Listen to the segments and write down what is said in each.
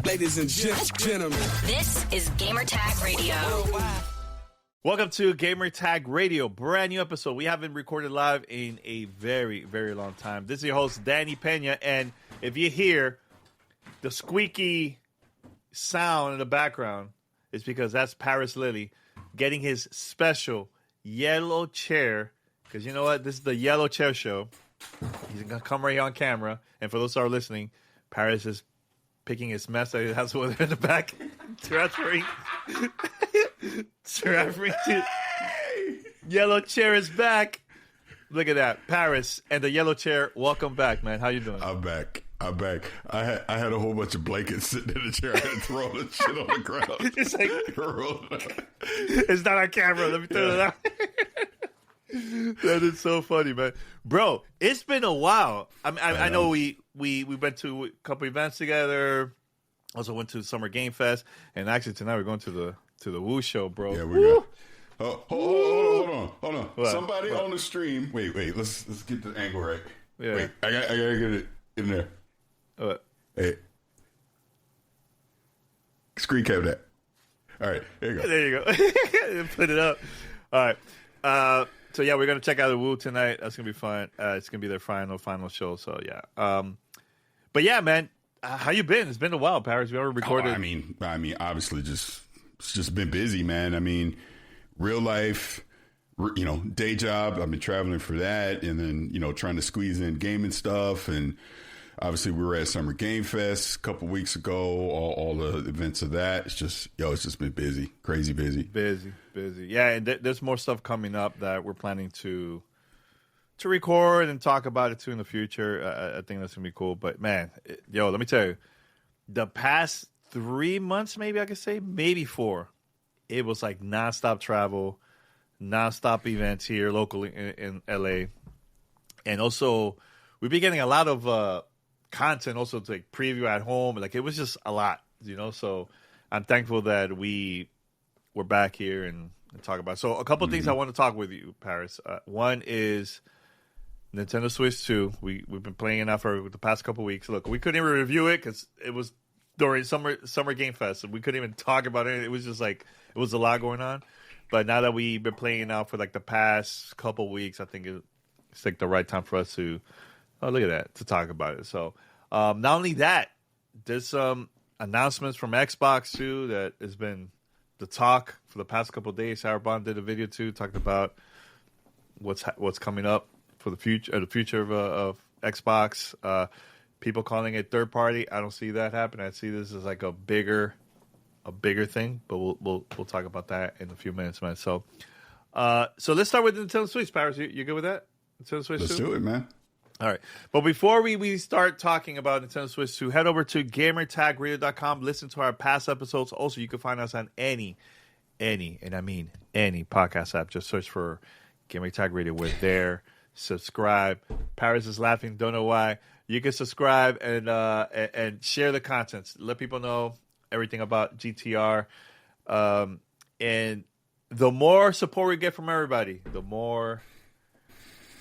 Ladies and gentlemen, this is Gamertag Radio. Welcome to Gamertag Radio, brand new episode. We haven't recorded live in a very, very long time. This is your host, Danny Peña, and if you hear the squeaky sound in the background, it's because that's Parris Lilly getting his special yellow chair, because you know what? This is the yellow chair show. He's going to come right here on camera, and for those who are listening, Parris is picking his mess that he has over there in the back, transferring to yellow chair is back. Look at that, Parris and the yellow chair. Welcome back, man. How you doing? I'm back. I had a whole bunch of blankets sitting in the chair. I had to throw all the shit on the ground. It's like it's not on camera. Let me turn it out. That is so funny, man. Bro, it's been a while. I know we went to a couple events together. Also went to Summer Game Fest, and actually tonight we're going to the Woo show, bro. Yeah, we got. Oh, hold on. What? Somebody on the stream. Wait. Let's get the angle right. Yeah. Wait, I gotta get it in there. What? Hey, screen cap that. All right, there you go. There you go. Put it up. All right. So yeah, we're gonna check out the Woo tonight. That's gonna be fun. It's gonna be their final show. So yeah. But yeah, man, how you been? It's been a while, Parris. We already recorded. I mean, obviously, it's just been busy, man. I mean, real life, day job. I've been traveling for that, and then trying to squeeze in gaming stuff, and obviously we were at Summer Game Fest a couple weeks ago. All the events of that. It's just been busy, crazy busy. Busy. Yeah, and there's more stuff coming up that we're planning to record and talk about it too in the future. I think that's gonna be cool. But man, let me tell you, the past 3 months, maybe I could say, maybe 4, it was like nonstop travel, nonstop events here locally in LA, and also we've been getting a lot of content also to like preview at home. Like it was just a lot, So I'm thankful that we're back here and talk about it. So a couple of things I want to talk with you, Parris. One is Nintendo Switch 2. We've been playing it now for the past couple of weeks. Look, we couldn't even review it because it was during Summer Game Fest, and we couldn't even talk about it. It was just like it was a lot going on. But now that we've been playing it now for like the past couple of weeks, I think it's like the right time for us to talk about it. So not only that, there's some announcements from Xbox too that has been the talk for the past couple of days. Sarah Bond did a video too, talked about what's coming up for the future of Xbox. People calling it third party. I don't see that happen. I see this as like a bigger thing. But we'll talk about that in a few minutes, man. So let's start with Nintendo Switch. Parris, you good with that? Nintendo Switch. Let's do it, man. All right. But before we start talking about Nintendo Switch 2, head over to gamertagradio.com. Listen to our past episodes. Also, you can find us on any podcast app. Just search for Gamertag Radio. We're there. Subscribe. Parris is laughing. Don't know why. You can subscribe and share the contents. Let people know everything about GTR. And the more support we get from everybody, the more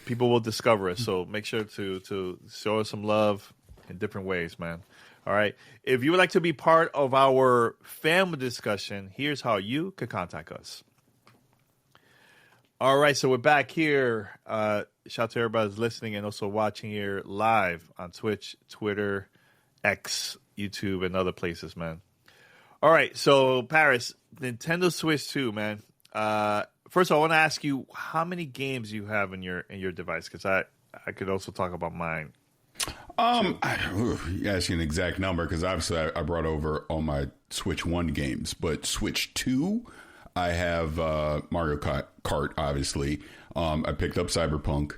people will discover us. So make sure to show us some love in different ways, man. All right. If you would like to be part of our family discussion, here's how you can contact us. All right. So we're back here. Shout out to everybody who's listening and also watching here live on Twitch, Twitter, X, YouTube, and other places, man. All right. So, Parris, Nintendo Switch 2, man. First of all, I want to ask you how many games you have in your device, because I could also talk about mine. You ask you an exact number because obviously I brought over all my Switch 1 games, but Switch 2, I have Mario Kart, obviously. I picked up Cyberpunk,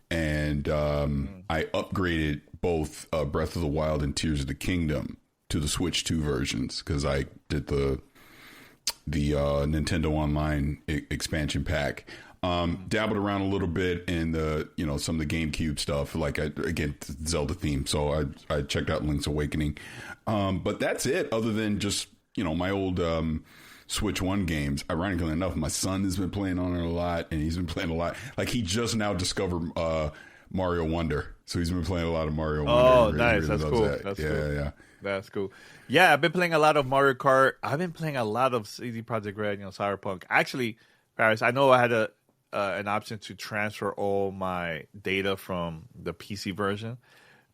and I upgraded both Breath of the Wild and Tears of the Kingdom to the Switch 2 versions because I did the Nintendo Online expansion pack. Dabbled around a little bit in the some of the GameCube stuff, like again Zelda theme. So I checked out Link's Awakening, but that's it. Other than just my old Switch 1 games. Ironically enough, my son has been playing on it a lot, and he's been playing a lot. Like he just now discovered Mario Wonder, so he's been playing a lot of Mario Wonder. Oh, really, nice! really That's cool. that. That's yeah, cool. yeah. That's cool. Yeah, I've been playing a lot of Mario Kart. I've been playing a lot of CD Projekt Red, Cyberpunk. Actually, Paris, I know I had an option to transfer all my data from the PC version,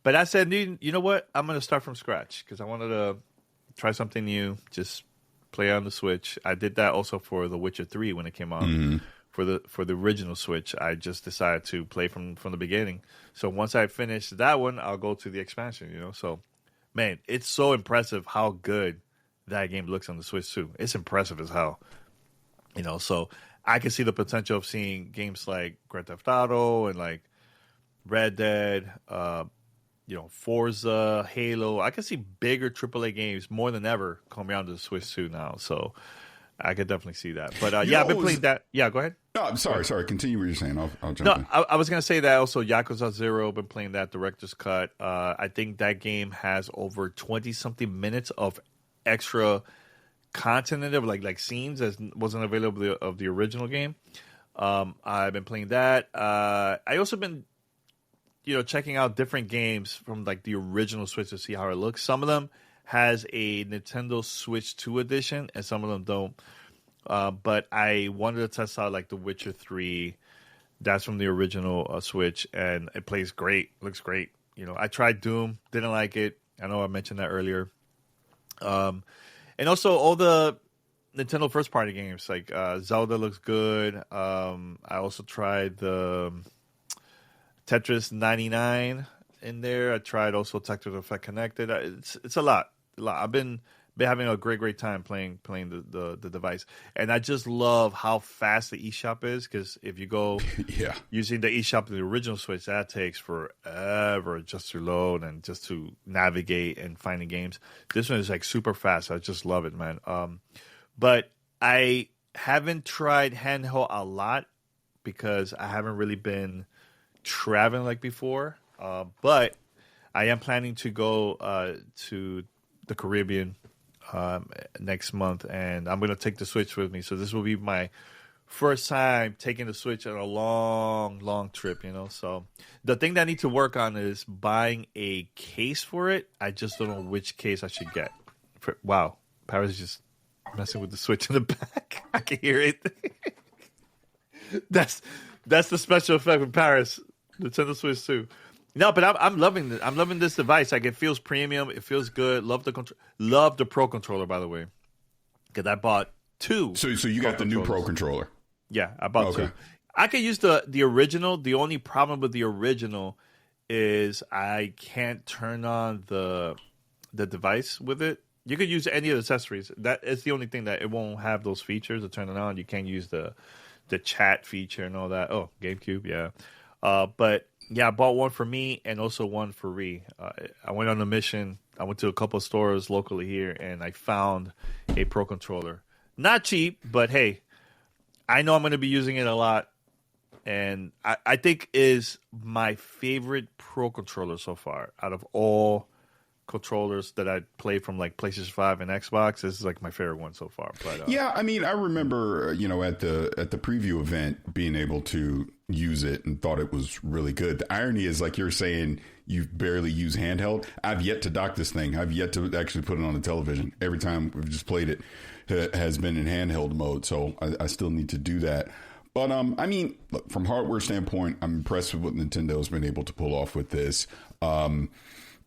but I said, you know what? I'm going to start from scratch because I wanted to try something new. Just play on the Switch. I did that also for The Witcher 3 when it came out. Mm-hmm. For the original Switch, I just decided to play from the beginning. So once I finish that one, I'll go to the expansion. So, man, it's so impressive how good that game looks on the Switch too. It's impressive as hell. So I can see the potential of seeing games like Grand Theft Auto and like Red Dead, Forza, Halo. I can see bigger AAA games more than ever coming out to the Switch too now. So I could definitely see that. But I've been playing that. Yeah, go ahead. No, I'm sorry. Continue what you're saying. I'll jump in. I was going to say that also Yakuza 0, been playing that director's cut. I think that game has over 20-something minutes of extra content in it, like scenes that wasn't available of the original game. I've been playing that. I also been, checking out different games from like the original Switch to see how it looks. Some of them has a Nintendo Switch 2 edition, and some of them don't. But I wanted to test out like The Witcher 3. That's from the original Switch, and it plays great. Looks great. I tried Doom, didn't like it. I know I mentioned that earlier. And also all the Nintendo first-party games, like Zelda looks good. I also tried the Tetris 99 in there. I tried also Tetris Effect Connected. It's a lot. I've been having a great time playing the device, and I just love how fast the eShop is. Because if you go using the eShop of the original Switch, that takes forever just to load and just to navigate and find the games. This one is like super fast. I just love it, man. But I haven't tried handheld a lot because I haven't really been traveling like before. But I am planning to go to the Caribbean next month, and I'm going to take the Switch with me. So this will be my first time taking the Switch on a long trip, So the thing that I need to work on is buying a case for it. I just don't know which case I should get. Wow, Paris is just messing with the Switch in the back. I can hear it. That's the special effect with Paris. Nintendo Switch 2. No, but I'm loving this. I'm loving this device. Like, it feels premium. It feels good. Love the Pro controller, by the way, because I bought two. So you got the new Pro controller? Yeah, I bought two. I could use the original. The only problem with the original is I can't turn on the device with it. You could use any of the accessories. That is the only thing that it won't have those features to turn it on. You can't use the chat feature and all that. Oh, GameCube, yeah. But yeah, I bought one for me and also one for Ree. I went on a mission. I went to a couple of stores locally here, and I found a Pro controller. Not cheap, but hey, I know I'm going to be using it a lot. And I think is my favorite Pro controller so far out of all controllers that I played from like PlayStation 5 and Xbox. This is like my favorite one so far. But yeah, I mean, I remember at the preview event being able to use it and thought it was really good. The irony is, like you're saying, you barely use handheld. I've yet to dock this thing. I've yet to actually put it on the television. Every time we've just played it has been in handheld mode. So I still need to do that. But I mean, look, from hardware standpoint, I'm impressed with what Nintendo's been able to pull off with this.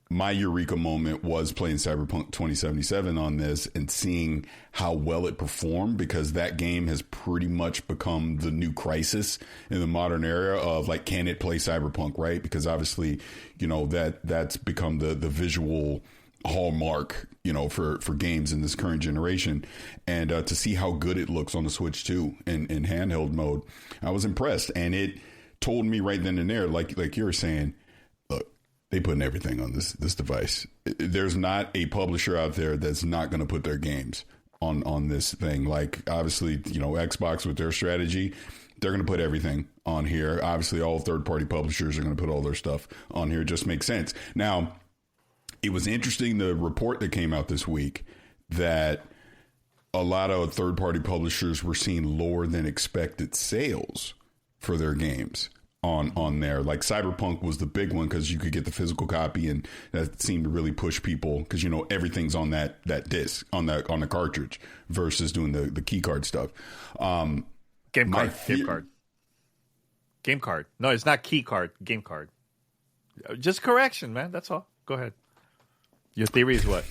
My eureka moment was playing Cyberpunk 2077 on this and seeing how well it performed, because that game has pretty much become the new crisis in the modern era of like, can it play Cyberpunk, right? Because obviously, that's become the visual hallmark, for games in this current generation. And to see how good it looks on the Switch too in handheld mode, I was impressed. And it told me right then and there, like you were saying, they putting everything on this device. There's not a publisher out there that's not going to put their games on this thing. Like, obviously, Xbox with their strategy, they're going to put everything on here. Obviously, all third-party publishers are going to put all their stuff on here. It just makes sense. Now, it was interesting, the report that came out this week, that a lot of third-party publishers were seeing lower than expected sales for their games. on there. Like Cyberpunk was the big one because you could get the physical copy, and that seemed to really push people because everything's on that disc on the cartridge versus doing the key card stuff. Game card. No, it's not key card. Game card. Just correction, man. That's all. Go ahead. Your theory is what?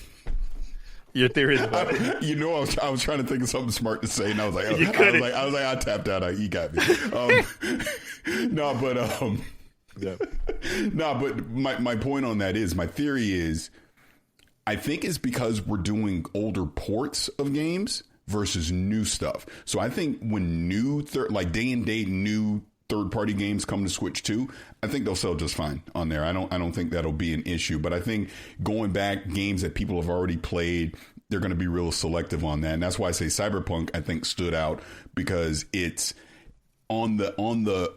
Your theory is what? I was trying to think of something smart to say, and I was like, I tapped out. You got me. But my point on that is, my theory is, I think it's because we're doing older ports of games versus new stuff. So I think when day and date new third-party games come to Switch 2, I think they'll sell just fine on there. I don't think that'll be an issue. But I think going back, games that people have already played, they're going to be real selective on that. And that's why I say Cyberpunk, I think, stood out because it's on the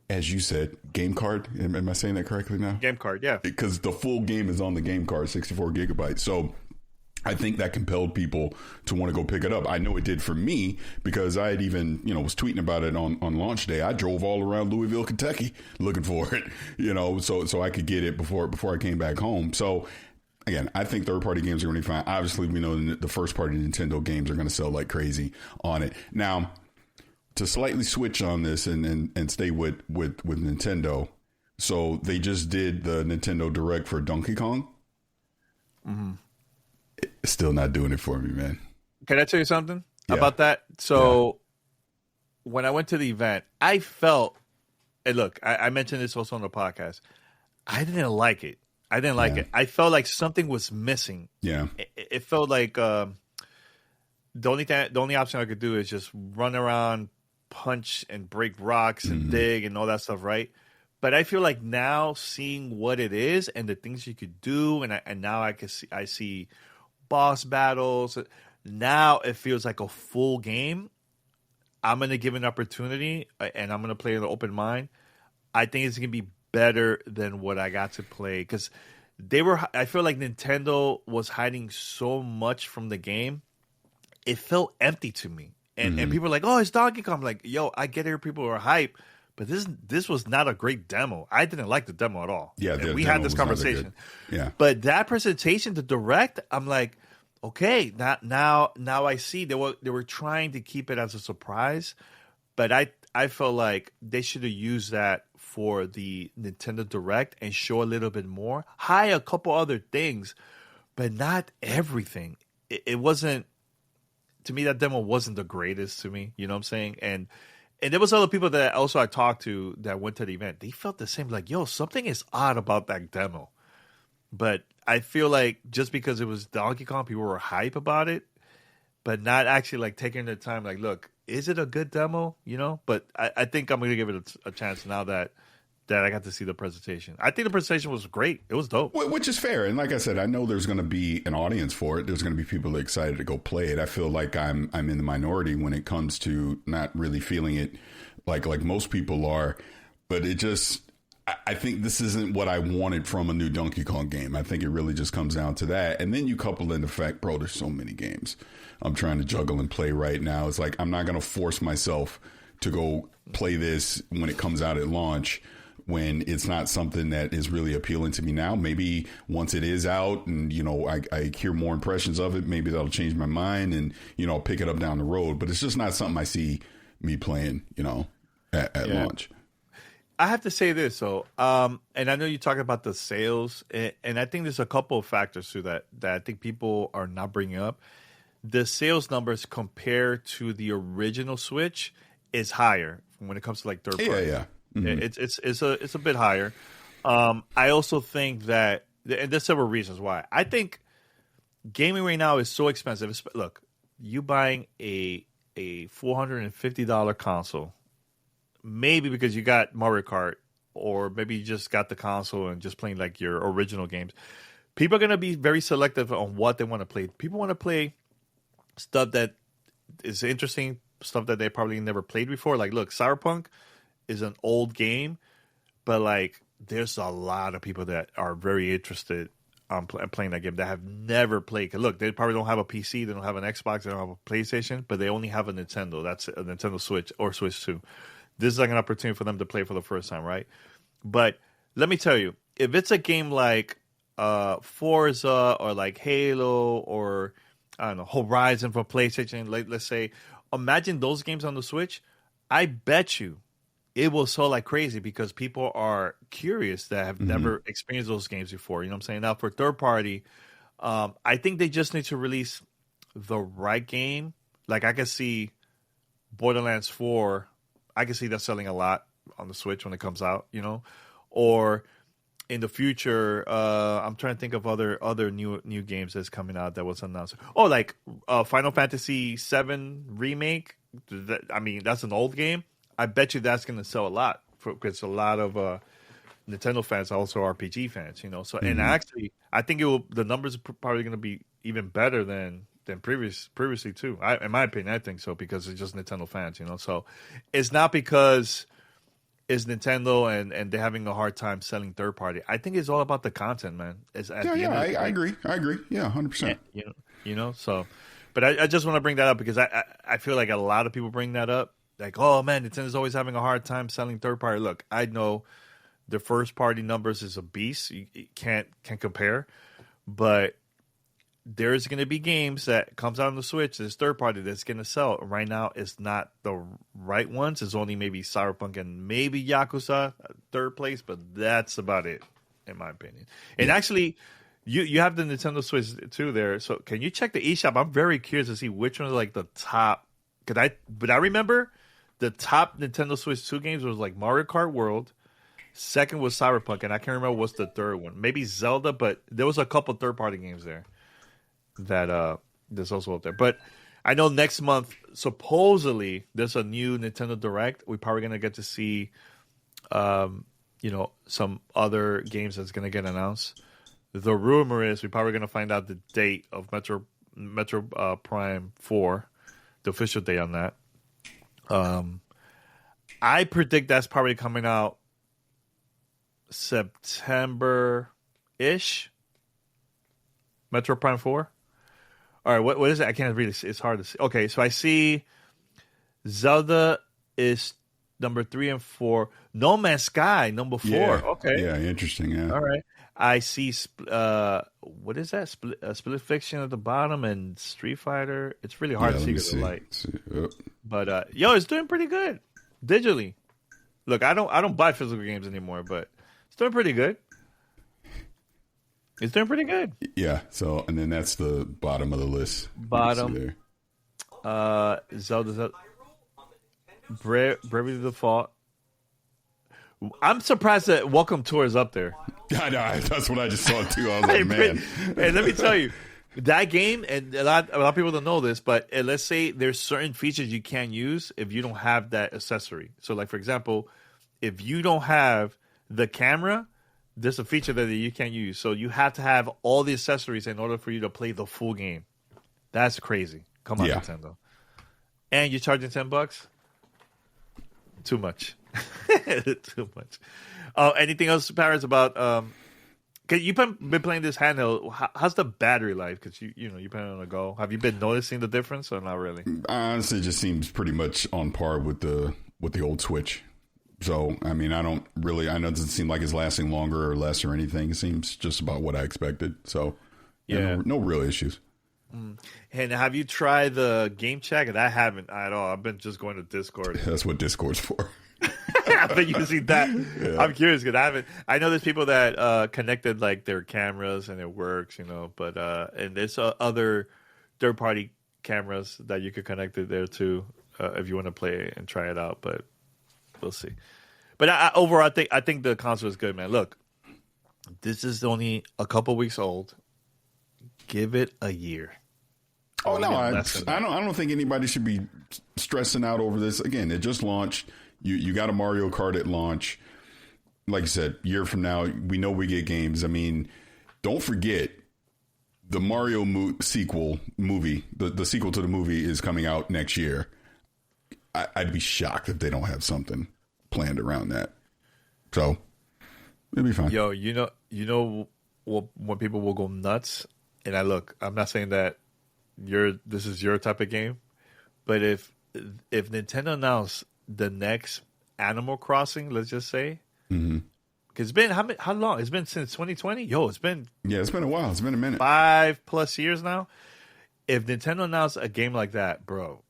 as you said, game card. Am I saying that correctly now? Game card, yeah. Because the full game is on the game card, 64 gigabytes. So I think that compelled people to want to go pick it up. I know it did for me because I had even, was tweeting about it on launch day. I drove all around Louisville, Kentucky looking for it, so I could get it before I came back home. So again, I think third-party games are going to be fine. Obviously, we know the first-party Nintendo games are going to sell like crazy on it. Now, to slightly switch on this and stay with Nintendo, so they just did the Nintendo Direct for Donkey Kong. Mm-hmm. It's still not doing it for me, man. Can I tell you something about that? So when I went to the event, I felt, and look, I mentioned this also on the podcast, I didn't like it. It. I felt like something was missing. Yeah. It felt like the only option I could do is just run around, punch and break rocks and dig and all that stuff, right? But I feel like now seeing what it is and the things you could do, and now I see boss battles. Now it feels like a full game. I'm going to give an opportunity, and I'm going to play with an open mind. I think it's going to be better than what I got to play because I feel like Nintendo was hiding so much from the game. It felt empty to me. And people are like, oh, it's Donkey Kong. I'm like, yo, I get it. People are hype. But this was not a great demo. I didn't like the demo at all. Yeah, we had this conversation. Yeah, but that presentation, the Direct, I'm like, okay, now I see they were trying to keep it as a surprise, but I felt like they should have used that for the Nintendo Direct and show a little bit more, hide a couple other things, but not everything. It wasn't, to me, that demo wasn't the greatest to me. You know what I'm saying? And there was other people that also I talked to that went to the event. They felt the same, like, yo, something is odd about that demo. But I feel like just because it was Donkey Kong, people were hype about it, but not actually like taking the time, like, look, is it a good demo? But I think I'm going to give it a chance now that I got to see the presentation. I think the presentation was great. It was dope. Which is fair. And like I said, I know there's going to be an audience for it. There's going to be people excited to go play it. I feel like I'm in the minority when it comes to not really feeling it like most people are. But it just, I think this isn't what I wanted from a new Donkey Kong game. I think it really just comes down to that. And then you couple in the fact, bro, there's so many games I'm trying to juggle and play right now. It's like I'm not going to force myself to go play this when it comes out at launch, when it's not something that is really appealing to me now. Maybe once it is out and, I hear more impressions of it, maybe that'll change my mind and, I'll pick it up down the road. But it's just not something I see me playing, at launch. I have to say this, though, and I know you talk about the sales, and I think there's a couple of factors to that I think people are not bringing up. The sales numbers compared to the original Switch is higher when it comes to like third party. Yeah. Mm-hmm. It's a bit higher. I also think that, and there's several reasons why. I think gaming right now is so expensive. Look, you buying a $450 console, maybe because you got Mario Kart, or maybe you just got the console and just playing like your original games. People are going to be very selective on what they want to play. People want to play stuff that is interesting, stuff that they probably never played before. Like, look, Cyberpunk is an old game, but like there's a lot of people that are very interested on playing that game that have never played. Look, they probably don't have a PC, they don't have an Xbox, they don't have a PlayStation, but they only have a Nintendo. That's a Nintendo Switch or Switch 2. this is like an opportunity for them to play for the first time, right? But let me tell you, if it's a game like Forza or like Halo or I don't know, Horizon for PlayStation, let's say, imagine those games on the Switch. I bet you it will sell like crazy because people are curious that have never experienced those games before. You know what I'm saying? Now for third party, I think they just need to release the right game. Like I can see Borderlands 4. I can see that selling a lot on the Switch when it comes out, you know, or in the future, I'm trying to think of other new games that's coming out that was announced. Oh, like Final Fantasy VII Remake. I mean, that's an old game. I bet you that's going to sell a lot because a lot of Nintendo fans are also RPG fans, you know. So and actually, I think the numbers are probably going to be even better than previously too. In my opinion, I think so because it's just Nintendo fans, you know. So it's not because it's Nintendo and they're having a hard time selling third party. I think it's all about the content, man. I agree. Yeah, 100%. You know. So, but I just want to bring that up because I feel like a lot of people bring that up. Like, oh man, Nintendo's always having a hard time selling third party. Look, I know the first party numbers is a beast. You can't compare, but there's going to be games that comes out on the Switch that's third party that's going to sell. Right now, it's not the right ones. It's only maybe Cyberpunk and maybe Yakuza third place, but that's about it, in my opinion. And actually, you have the Nintendo Switch too there. So can you check the eShop? I'm very curious to see which one is like the top. But I remember the top Nintendo Switch 2 games was like Mario Kart World. Second was Cyberpunk, and I can't remember what's the third one. Maybe Zelda, but there was a couple third party games there that there's also up there. But I know next month, supposedly, there's a new Nintendo Direct. We're probably going to get to see, some other games that's going to get announced. The rumor is we're probably going to find out the date of Metro Prime 4, the official date on that. I predict that's probably coming out September-ish. Metro Prime 4. All right, what is it? I can't really see. It's hard to see. Okay, so I see Zelda is number 3 and 4. No Man's Sky, number 4. Yeah. Okay. Yeah, interesting. Yeah. All right. I see, what is that? Split Fiction at the bottom and Street Fighter. It's really hard to see with the light. But, it's doing pretty good digitally. Look, I don't buy physical games anymore, but it's doing pretty good. It's doing pretty good. Yeah. So, and then that's the bottom of the list. Bottom. Zelda. Bravely Default. I'm surprised that Welcome Tour is up there. I know. That's what I just saw too. I was like, man. Hey, let me tell you, that game, and a lot of people don't know this, but let's say there's certain features you can't use if you don't have that accessory. So, like for example, if you don't have the camera, there's a feature that you can't use. So you have to have all the accessories in order for you to play the full game. That's crazy. Come on, Nintendo. And you're charging $10? Too much. Too much. Anything else, Parris, about you've been playing this handheld. How's the battery life? Because you've been on the go. Have you been noticing the difference or not really? Honestly, it just seems pretty much on par with the old Switch. So, I mean, I know it doesn't seem like it's lasting longer or less or anything. It seems just about what I expected. So, no real issues. And have you tried the game chat? I haven't at all. I've been just going to Discord. That's what Discord's for. I've been using that. Yeah. I'm curious because I know there's people that connected like their cameras and it works, but and there's other third-party cameras that you could connect it there too if you want to play and try it out, but we'll see. But overall, I think the console is good, man. Look, this is only a couple weeks old. Give it a year. Oh no, I don't think anybody should be stressing out over this. Again, it just launched. You got a Mario Kart at launch. Like I said, year from now, we know we get games. I mean, don't forget the Mario sequel movie. The sequel to the movie is coming out next year. I'd be shocked if they don't have something planned around that. So it'll be fine. Yo, when people will go nuts, and I'm not saying that this is your type of game, but if Nintendo announced the next Animal Crossing, let's just say. Mm-hmm. Because it's been how long? It's been since 2020. Yo, it's been it's been a while. It's been a minute. 5+ years now. If Nintendo announced a game like that, bro.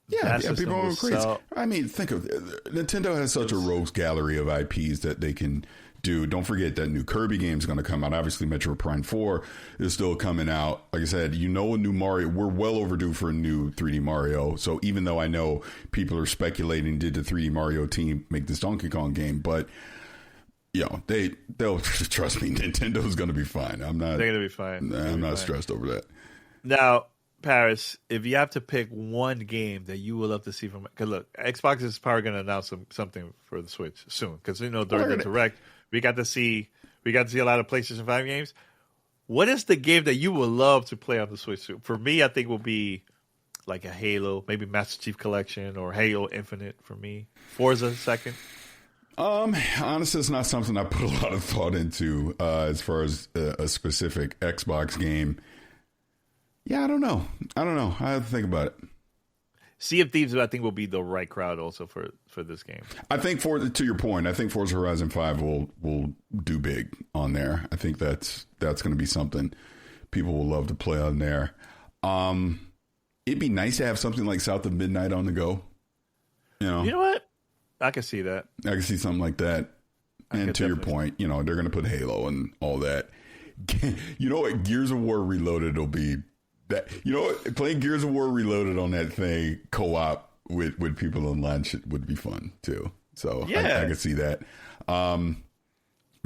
Yeah, people are crazy. I mean, think of Nintendo has such a rogues gallery of IPs that they can do. Don't forget that new Kirby game is going to come out. Obviously, Metroid Prime 4 is still coming out. Like I said, a new Mario. We're well overdue for a new 3D Mario. So even though I know people are speculating, did the 3D Mario team make this Donkey Kong game? But they'll trust me. Nintendo's going to be fine. They're going to be fine. I'm not stressed over that. Now, Parris, if you have to pick one game that you would love to see from, because look, Xbox is probably going to announce something for the Switch soon. Because during the Direct, we got to see a lot of PlayStation 5 games. What is the game that you would love to play on the Switch? For me, I think will be like a Halo, maybe Master Chief Collection or Halo Infinite for me. Forza second. Honestly, it's not something I put a lot of thought into as far as a specific Xbox game. Yeah, I don't know. I have to think about it. Sea of Thieves, I think, will be the right crowd also for this game. I think to your point, I think Forza Horizon 5 will do big on there. I think that's going to be something people will love to play on there. It'd be nice to have something like South of Midnight on the go. You know what? I can see that. I can see something like that. And to your point, they're going to put Halo and all that. You know what? Gears of War Reloaded will be that. You know what? Playing Gears of War Reloaded on that thing co-op with people online would be fun too. So I can see that. I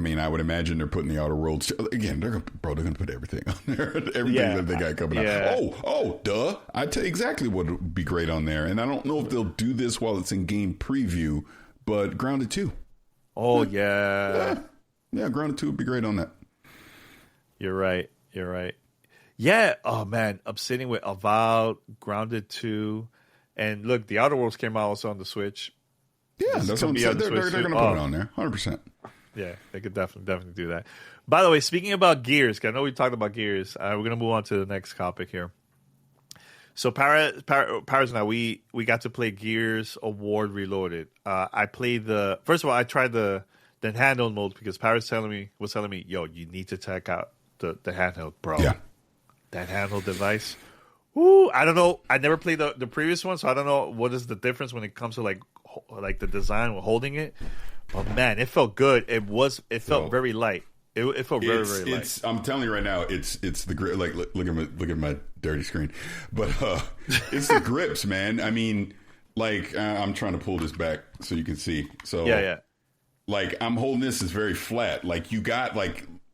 mean, I would imagine they're putting the Outer Worlds again. They're gonna put everything on there. Everything that they got coming out. Oh, duh! I tell you exactly what would be great on there. And I don't know if they'll do this while it's in game preview, but Grounded 2. Oh yeah. Grounded 2 would be great on that. You're right. Yeah. Oh man, I'm sitting with Avowed, Grounded 2, and look, the Outer Worlds came out also on the Switch. Yeah, that's what I'm saying. They're going to put it on there, 100%. Yeah, they could definitely do that. By the way, speaking about Gears, 'cause I know we talked about Gears. We're going to move on to the next topic here. So Parris and I, we got to play Gears Award Reloaded. I played first of all, I tried the handheld mode because Parris was telling me, yo, you need to check out the handheld, bro. Yeah. That handheld device. Ooh, I don't know. I never played the previous one, so I don't know what is the difference when it comes to like the design with holding it. But man, it felt good. It felt very light. It felt very light. I'm telling you right now, it's the grip. Like look at my dirty screen, but it's the grips, man. I mean, like I'm trying to pull this back so you can see. So yeah. Like I'm holding this is very flat. Like you got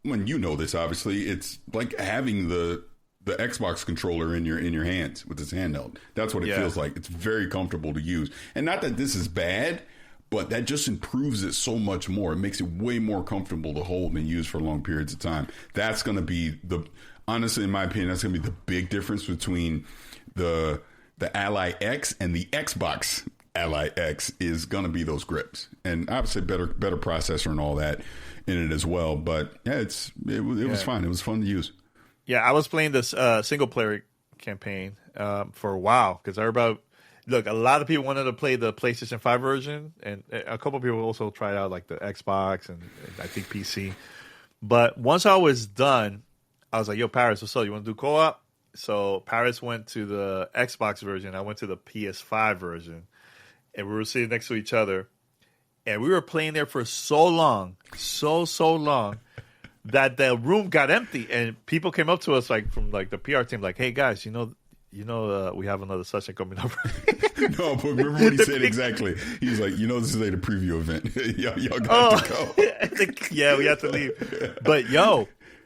when you know this, obviously, it's like having the Xbox controller in your hands with this handheld. That's what it feels like. It's very comfortable to use, and not that this is bad. But that just improves it so much more. It makes it way more comfortable to hold and use for long periods of time. That's going to be honestly, in my opinion, that's going to be the big difference between the Ally X and the Xbox Ally X is going to be those grips. And obviously better processor and all that in it as well. But yeah, it was fun. It was fun to use. Yeah, I was playing this single player campaign for a while because look, a lot of people wanted to play the PlayStation 5 version, and a couple of people also tried out like the Xbox and I think PC. But once I was done, I was like, yo, Parris, what's up? You want to do co-op? So Parris went to the Xbox version. I went to the PS5 version, and we were sitting next to each other, and we were playing there for so long, so long, that the room got empty, and people came up to us from the PR team, like, hey guys, we have another session coming up. No, but remember what he said exactly. He was like, this is like a preview event. y'all got to go. Yeah, we have to leave. But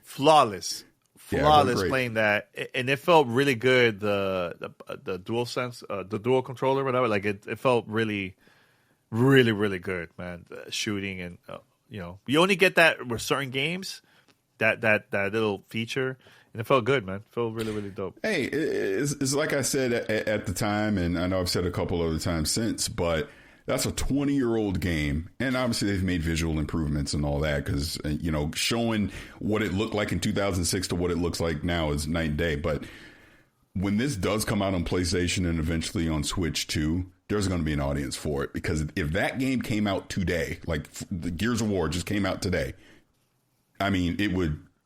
flawless playing that, and it felt really good. The DualSense, the dual controller, whatever. Like it felt really, really, really good, man. Shooting and you only get that with certain games. That little feature. And it felt good, man. It felt really, really dope. Hey, it's like I said at the time, and I know I've said a couple other times since, but that's a 20-year-old game. And obviously they've made visual improvements and all that because, showing what it looked like in 2006 to what it looks like now is night and day. But when this does come out on PlayStation and eventually on Switch too, there's going to be an audience for it, because if that game came out today, like the Gears of War just came out today, I mean,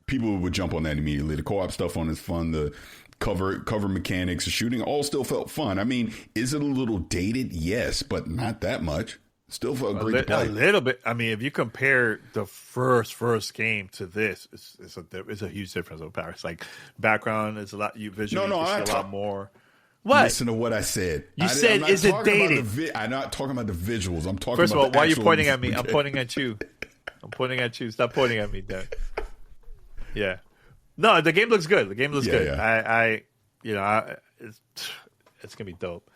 people would jump on that immediately. The co-op stuff on is fun. The cover mechanics, the shooting, all still felt fun. I mean, is it a little dated? Yes, but not that much. Still felt great to play. A little bit. I mean, if you compare the first game to this, it's a huge difference of Paris. Like, background is a lot. You visually see a lot more. What? Listen to what I said. You said, is it dated? I'm not talking about the visuals. I'm talking First of about all, why are you pointing at me? Okay. I'm pointing at you. I'm pointing at you. Stop pointing at me, Dad. Yeah. No, the game looks good. The game looks good. Yeah. It's gonna be dope.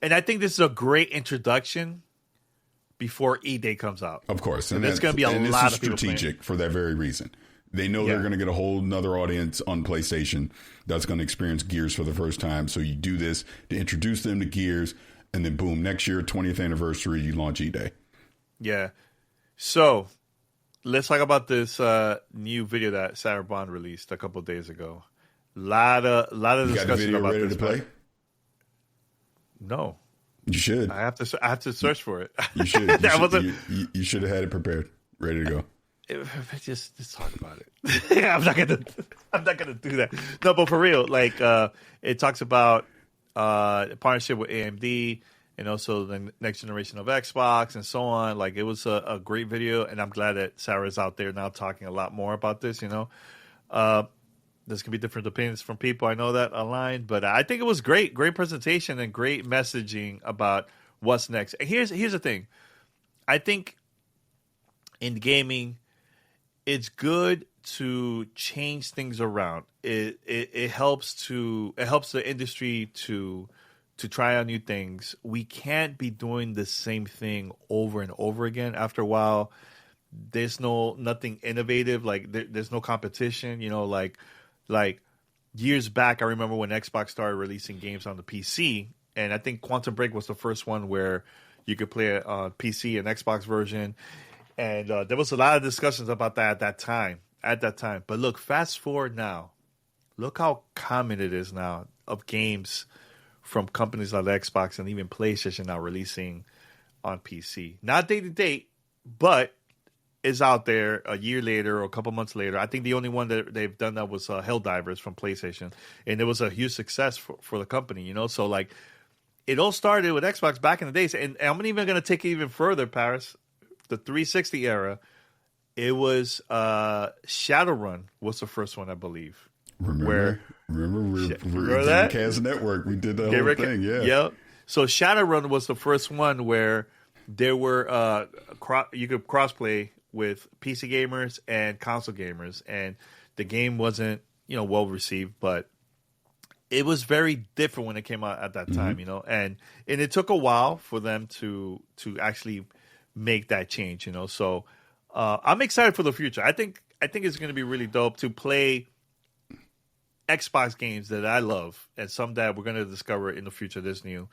And I think this is a great introduction before E-Day comes out. Of course. And there's going to be a lot of people strategic for that very reason. They know they're going to get a whole nother audience on PlayStation that's going to experience Gears for the first time. So you do this to introduce them to Gears, and then boom, next year, 20th anniversary, you launch E-Day. Yeah. So let's talk about this new video that Sarah Bond released a couple of days ago. Lot of discussion about this. Ready to play? No. You should. I have to search for it. You should. You should have had it prepared, ready to go. Just talk about it. I'm not gonna do that. No, but for real, like it talks about partnership with AMD and also the next generation of Xbox and so on. Like, it was a great video, and I'm glad that Sarah's out there now talking a lot more about this. There's gonna be different opinions from people, I know that, online, but I think it was great presentation and great messaging about what's next. And here's the thing, I think in gaming, it's good to change things around. It helps the industry to try out new things. We can't be doing the same thing over and over again. After a while, there's nothing innovative. Like, there's no competition. Like years back, I remember when Xbox started releasing games on the PC, and I think Quantum Break was the first one where you could play it on PC and Xbox version. And there was a lot of discussions about that at that time. But look, fast forward now. Look how common it is now of games from companies like Xbox and even PlayStation now releasing on PC. Not day to date, but is out there a year later or a couple months later. I think the only one that they've done that was Helldivers from PlayStation. And it was a huge success for the company, So, like, it all started with Xbox back in the days. And I'm even going to take it even further, Paris. The 360 era, it was Shadowrun was the first one, I believe. Remember that? Dreamcast Network. We did the whole thing, yeah. Yep. So Shadowrun was the first one where there were you could crossplay with PC gamers and console gamers, and the game wasn't well received, but it was very different when it came out at that time, and it took a while for them to actually make that change, So I'm excited for the future. I think it's going to be really dope to play Xbox games that I love and some that we're going to discover in the future this new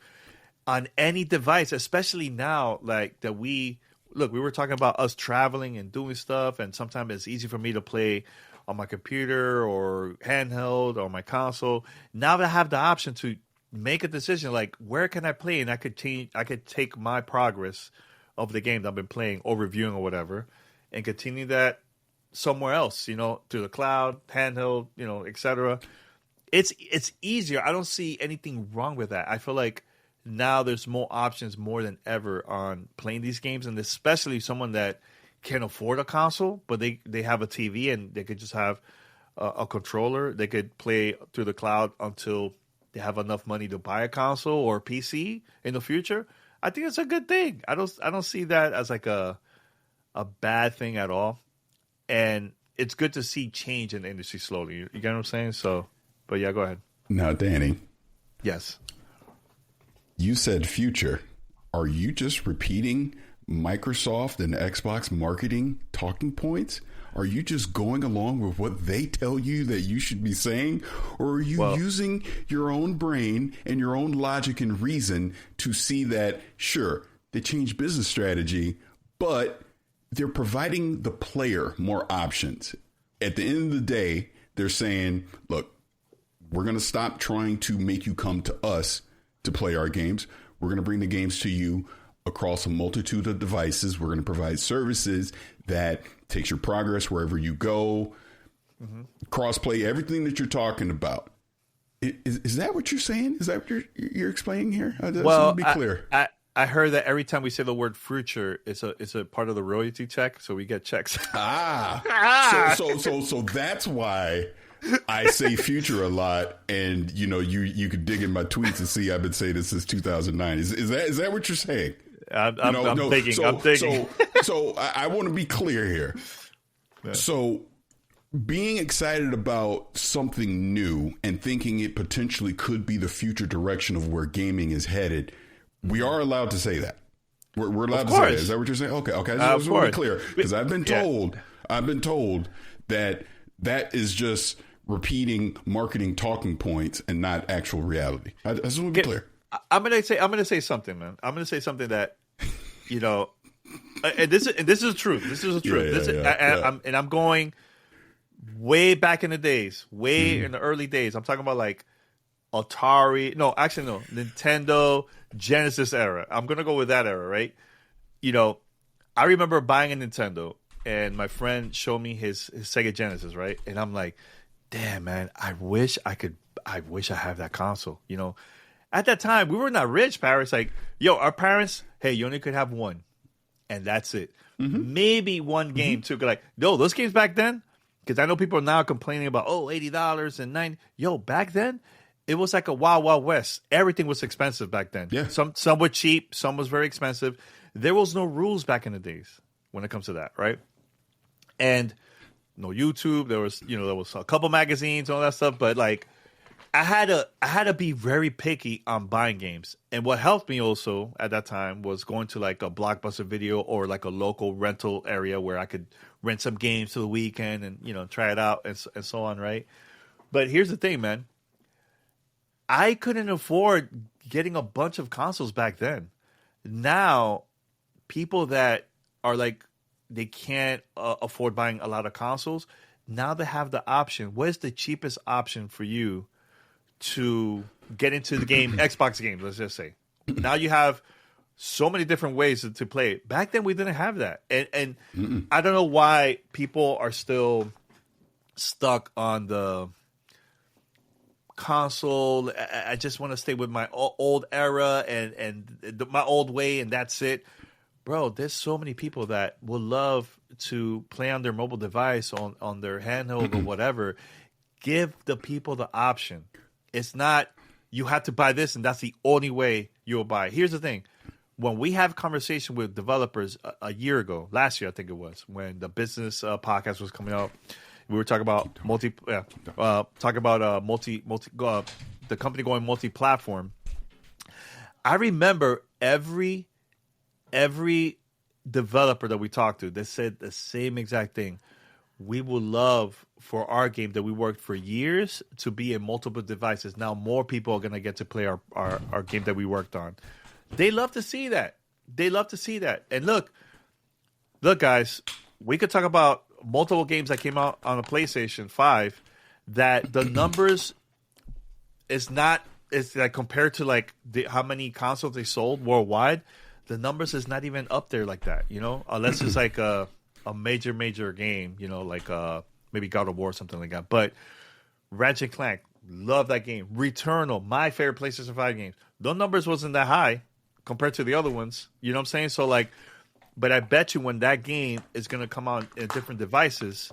on any device, especially now, like that we were talking about us traveling and doing stuff, and sometimes it's easy for me to play on my computer or handheld or my console. Now that I have the option to make a decision, like, where can I play, and I could take my progress of the game that I've been playing or reviewing or whatever, and continue that somewhere else, through the cloud, handheld, etc. It's easier. I don't see anything wrong with that. I feel like now there's more options more than ever on playing these games, and especially someone that can't afford a console, but they have a TV and they could just have a controller. They could play through the cloud until they have enough money to buy a console or PC in the future. I think it's a good thing. I don't see that as like a bad thing at all. And it's good to see change in the industry slowly. You get what I'm saying? So, but yeah, go ahead. Now, Danny. Yes. You said future. Are you just repeating Microsoft and Xbox marketing talking points? Are you just going along with what they tell you that you should be saying? Or are you using your own brain and your own logic and reason to see that, sure, they changed business strategy, but they're providing the player more options. At the end of the day, they're saying, look, we're going to stop trying to make you come to us to play our games. We're going to bring the games to you across a multitude of devices. We're going to provide services that takes your progress wherever you go. Crossplay, everything that you're talking about. Is that what you're saying? Is that what you're explaining here? I just want to be clear. I heard that every time we say the word future, it's a part of the royalty check, so we get checks. So that's why I say future a lot, and you could dig in my tweets and see I've been saying this since 2009. Is that what you're saying? I'm thinking. So I want to be clear here. Yeah. So being excited about something new and thinking it potentially could be the future direction of where gaming is headed, we are allowed to say that. We're allowed to say that. Is that what you're saying? Okay. I just want to be clear, because I've been told that is just repeating marketing talking points and not actual reality. I just want to be clear. I'm gonna say something, man. I'm gonna say something that, and this is the truth. This is the truth. I'm going way back in the days, in the early days. I'm talking about like Atari. No, Nintendo, Genesis era. I'm gonna go with that era, right? I remember buying a Nintendo, and my friend showed me his Sega Genesis, right? And I'm like, damn, man, I wish I have that console. At that time, we were not rich, Parris. Like, our parents, hey, you only could have one, and that's it. Maybe one game too. Like, those games back then, because I know people are now complaining about $80 and $90. Back then, it was like a wild, wild west. Everything was expensive back then. Yeah. Some were cheap, some was very expensive. There was no rules back in the days when it comes to that, right? And no YouTube. There was a couple magazines, all that stuff, but like, I had to be very picky on buying games. And what helped me also at that time was going to like a Blockbuster Video or like a local rental area where I could rent some games to the weekend and try it out and so on, right? But here's the thing, man. I couldn't afford getting a bunch of consoles back then. Now, people that are like, they can't afford buying a lot of consoles, now they have the option. What is the cheapest option for you to get into the game, Xbox games, let's just say? Now you have so many different ways to play it. Back then, we didn't have that. And I don't know why people are still stuck on the console. I just want to stay with my old era and my old way, and that's it. Bro, there's so many people that would love to play on their mobile device, on their handheld or whatever. Give the people the option. It's not you have to buy this and that's the only way you'll buy. Here's the thing. When we have conversation with developers a year ago, last year I think it was, when the business podcast was coming out, we were talking about the company going multi-platform. I remember every developer that we talked to, they said the same exact thing. We would love for our game that we worked for years to be in multiple devices. Now more people are going to get to play our game that we worked on. They love to see that. And look, guys, we could talk about multiple games that came out on a PlayStation 5 that the numbers is like compared to like how many consoles they sold worldwide. The numbers is not even up there like that, unless it's like a major game, like maybe God of War or something like that. But Ratchet & Clank, love that game. Returnal, my favorite PlayStation 5 games. Those numbers wasn't that high compared to the other ones. You know what I'm saying? So like, but I bet you when that game is going to come out in different devices,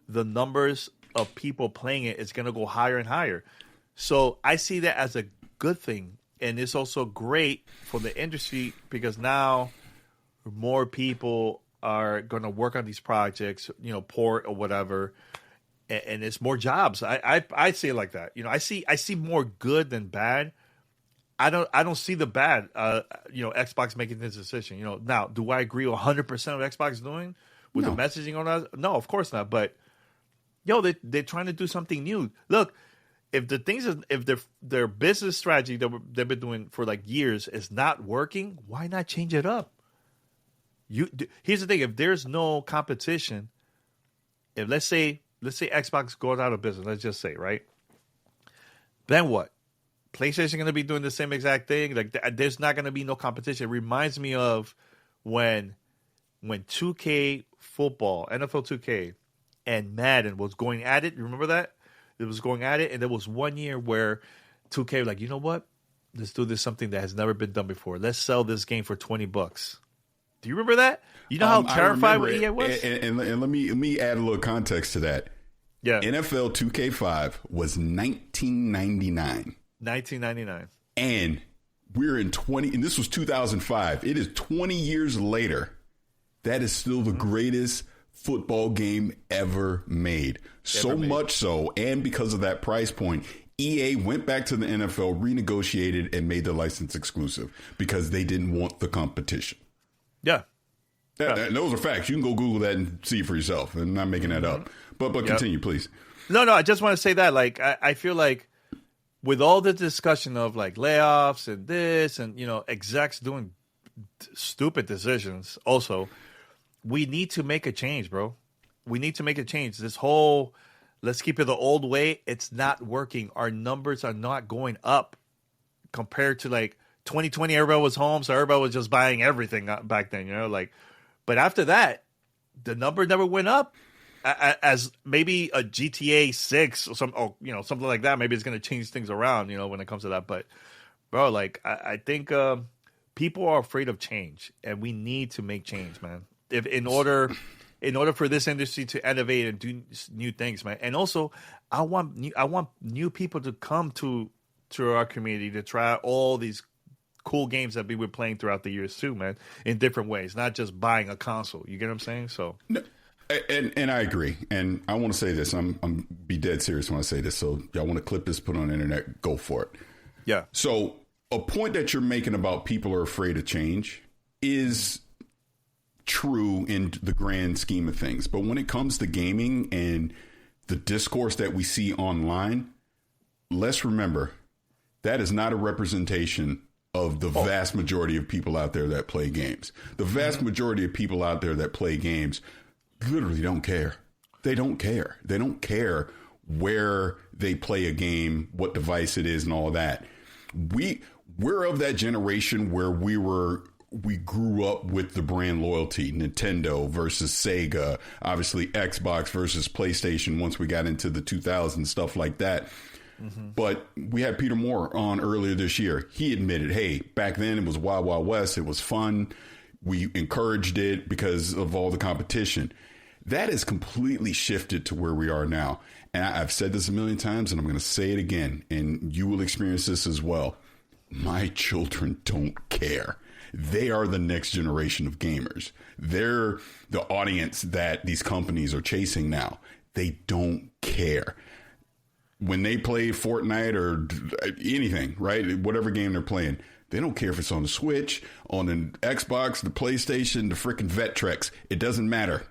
the numbers of people playing it is going to go higher and higher. So I see that as a good thing. And it's also great for the industry because now more people are going to work on these projects, port or whatever, and it's more jobs. I see it like that. I see more good than bad. I don't see the bad. Xbox making this decision. Now, do I agree 100% of Xbox doing with the messaging on that? No, of course not. But they're trying to do something new. Look. If their business strategy that they've been doing for like years is not working, why not change it up? Here's the thing: if there's no competition, if let's say Xbox goes out of business, let's just say, right? Then what? PlayStation going to be doing the same exact thing. Like, there's not going to be no competition. It reminds me of when 2K football, NFL 2K, and Madden was going at it. You remember that? It was going at it, and there was one year where 2K was like, you know what? Let's do this something that has never been done before. Let's sell this game for $20. Do you remember that? You know how terrified EA was? And let me add a little context to that. Yeah. NFL 2K5 was $19.99. 1999. And we're in and this was 2005. It is 20 years later. That is still the greatest football game ever made. So much so, and because of that price point, EA went back to the NFL, renegotiated, and made the license exclusive because they didn't want the competition. Yeah. Those are facts. You can go Google that and see for yourself. I'm not making that up. But continue, please. No, I just want to say that. Like, I feel like with all the discussion of like layoffs and this and, you know, execs doing stupid decisions also, we need to make a change, bro. We need to make a change. This whole let's keep it the old way, it's not working. Our numbers are not going up compared to like 2020. Everybody was home, so everybody was just buying everything back then, you know. Like, but after that, the number never went up. As maybe a GTA 6 or something like that. Maybe it's going to change things around, you know, when it comes to that. But bro, like I think people are afraid of change, and we need to make change, man. If in order for this industry to innovate and do new things, man. And also, I want new people to come to our community to try all these cool games that we were playing throughout the years too, man, in different ways, not just buying a console. You get what I'm saying? So. No. And I agree. And I want to say this. I'm be dead serious when I say this. So y'all want to clip this, put it on the internet, go for it. Yeah. So a point that you're making about people are afraid of change is true in the grand scheme of things. But when it comes to gaming and the discourse that we see online, let's remember that is not a representation of the vast majority of people out there that play games. The vast majority of people out there that play games literally don't care. They don't care. They don't care where they play a game, what device it is, and all that. We're of that generation where we grew up with the brand loyalty, Nintendo versus Sega, obviously Xbox versus PlayStation once we got into the 2000s, stuff like that. Mm-hmm. But we had Peter Moore on earlier this year. He admitted, hey, back then it was Wild Wild West. It was fun. We encouraged it because of all the competition. That has completely shifted to where we are now. And I've said this a million times, and I'm going to say it again, and you will experience this as well. My children don't care. They are the next generation of gamers. They're the audience that these companies are chasing now. They don't care. When they play Fortnite or anything, right? Whatever game they're playing, they don't care if it's on the Switch, on an Xbox, the PlayStation, the freaking Vectrex. It doesn't matter.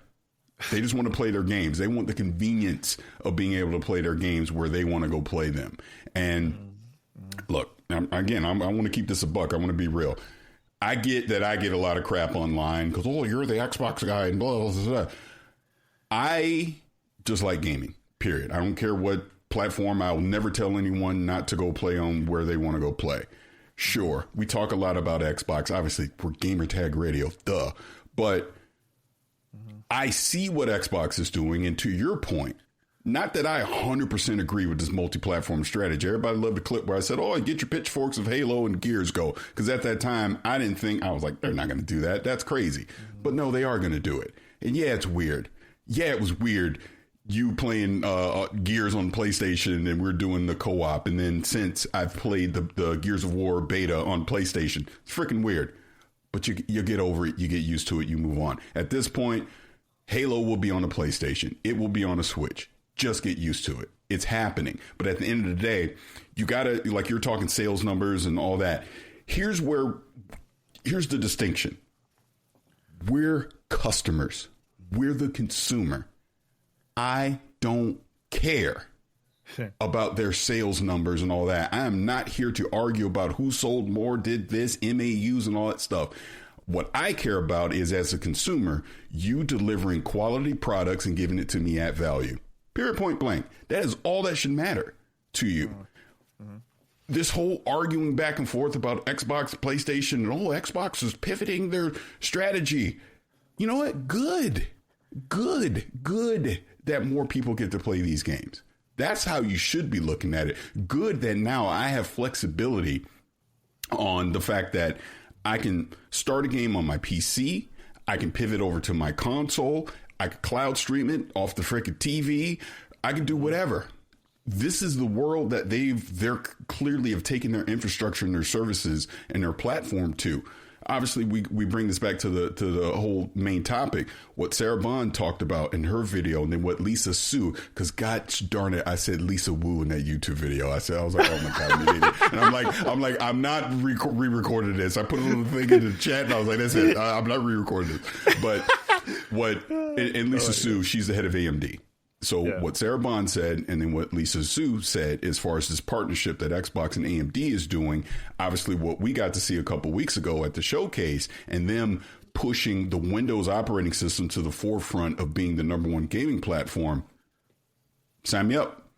They just want to play their games. They want the convenience of being able to play their games where they want to go play them. And look, again, I want to keep this a buck. I want to be real. I get that I get a lot of crap online because, oh, you're the Xbox guy and blah, blah, blah, blah. I just like gaming, period. I don't care what platform. I will never tell anyone not to go play on where they want to go play. Sure, we talk a lot about Xbox. Obviously, we're Gamertag Radio, duh. But I see what Xbox is doing, and to your point, not that I 100% agree with this multi-platform strategy. Everybody loved the clip where I said, oh, get your pitchforks of Halo and Gears go. Because at that time, I was like, they're not going to do that. That's crazy. But no, they are going to do it. And yeah, it's weird. Yeah, it was weird. You playing Gears on PlayStation and we're doing the co-op. And then since I've played the Gears of War beta on PlayStation, it's freaking weird. But you get over it. You get used to it. You move on. At this point, Halo will be on a PlayStation. It will be on a Switch. Just get used to it. It's happening. But at the end of the day, you got to, like you're talking sales numbers and all that. Here's the distinction. We're customers. We're the consumer. I don't care about their sales numbers and all that. I am not here to argue about who sold more, did this, MAUs and all that stuff. What I care about is, as a consumer, you delivering quality products and giving it to me at value. Period, point blank. That is all that should matter to you. Mm-hmm. this whole arguing back and forth about Xbox, PlayStation, and Xbox is pivoting their strategy. You know what? Good that more people get to play these games. That's how you should be looking at it. Good that now I have flexibility on the fact that I can start a game on my PC. I can pivot over to my console. I can cloud stream it off the freaking TV. I can do whatever. This is the world that they're clearly have taken their infrastructure and their services and their platform to. Obviously, we bring this back to the whole main topic, what Sarah Bond talked about in her video, and then what Lisa Su, because God darn it, I said Lisa Wu in that YouTube video. I was like, oh my God, I'm an idiot. And I'm not re-recording this. I put a little thing in the chat, and I was like, that's it. I'm not re-recording this. But and Lisa Su, she's the head of AMD. So what Sarah Bond said, and then what Lisa Su said, as far as this partnership that Xbox and AMD is doing, obviously what we got to see a couple weeks ago at the showcase, and them pushing the Windows operating system to the forefront of being the number one gaming platform. Sign me up.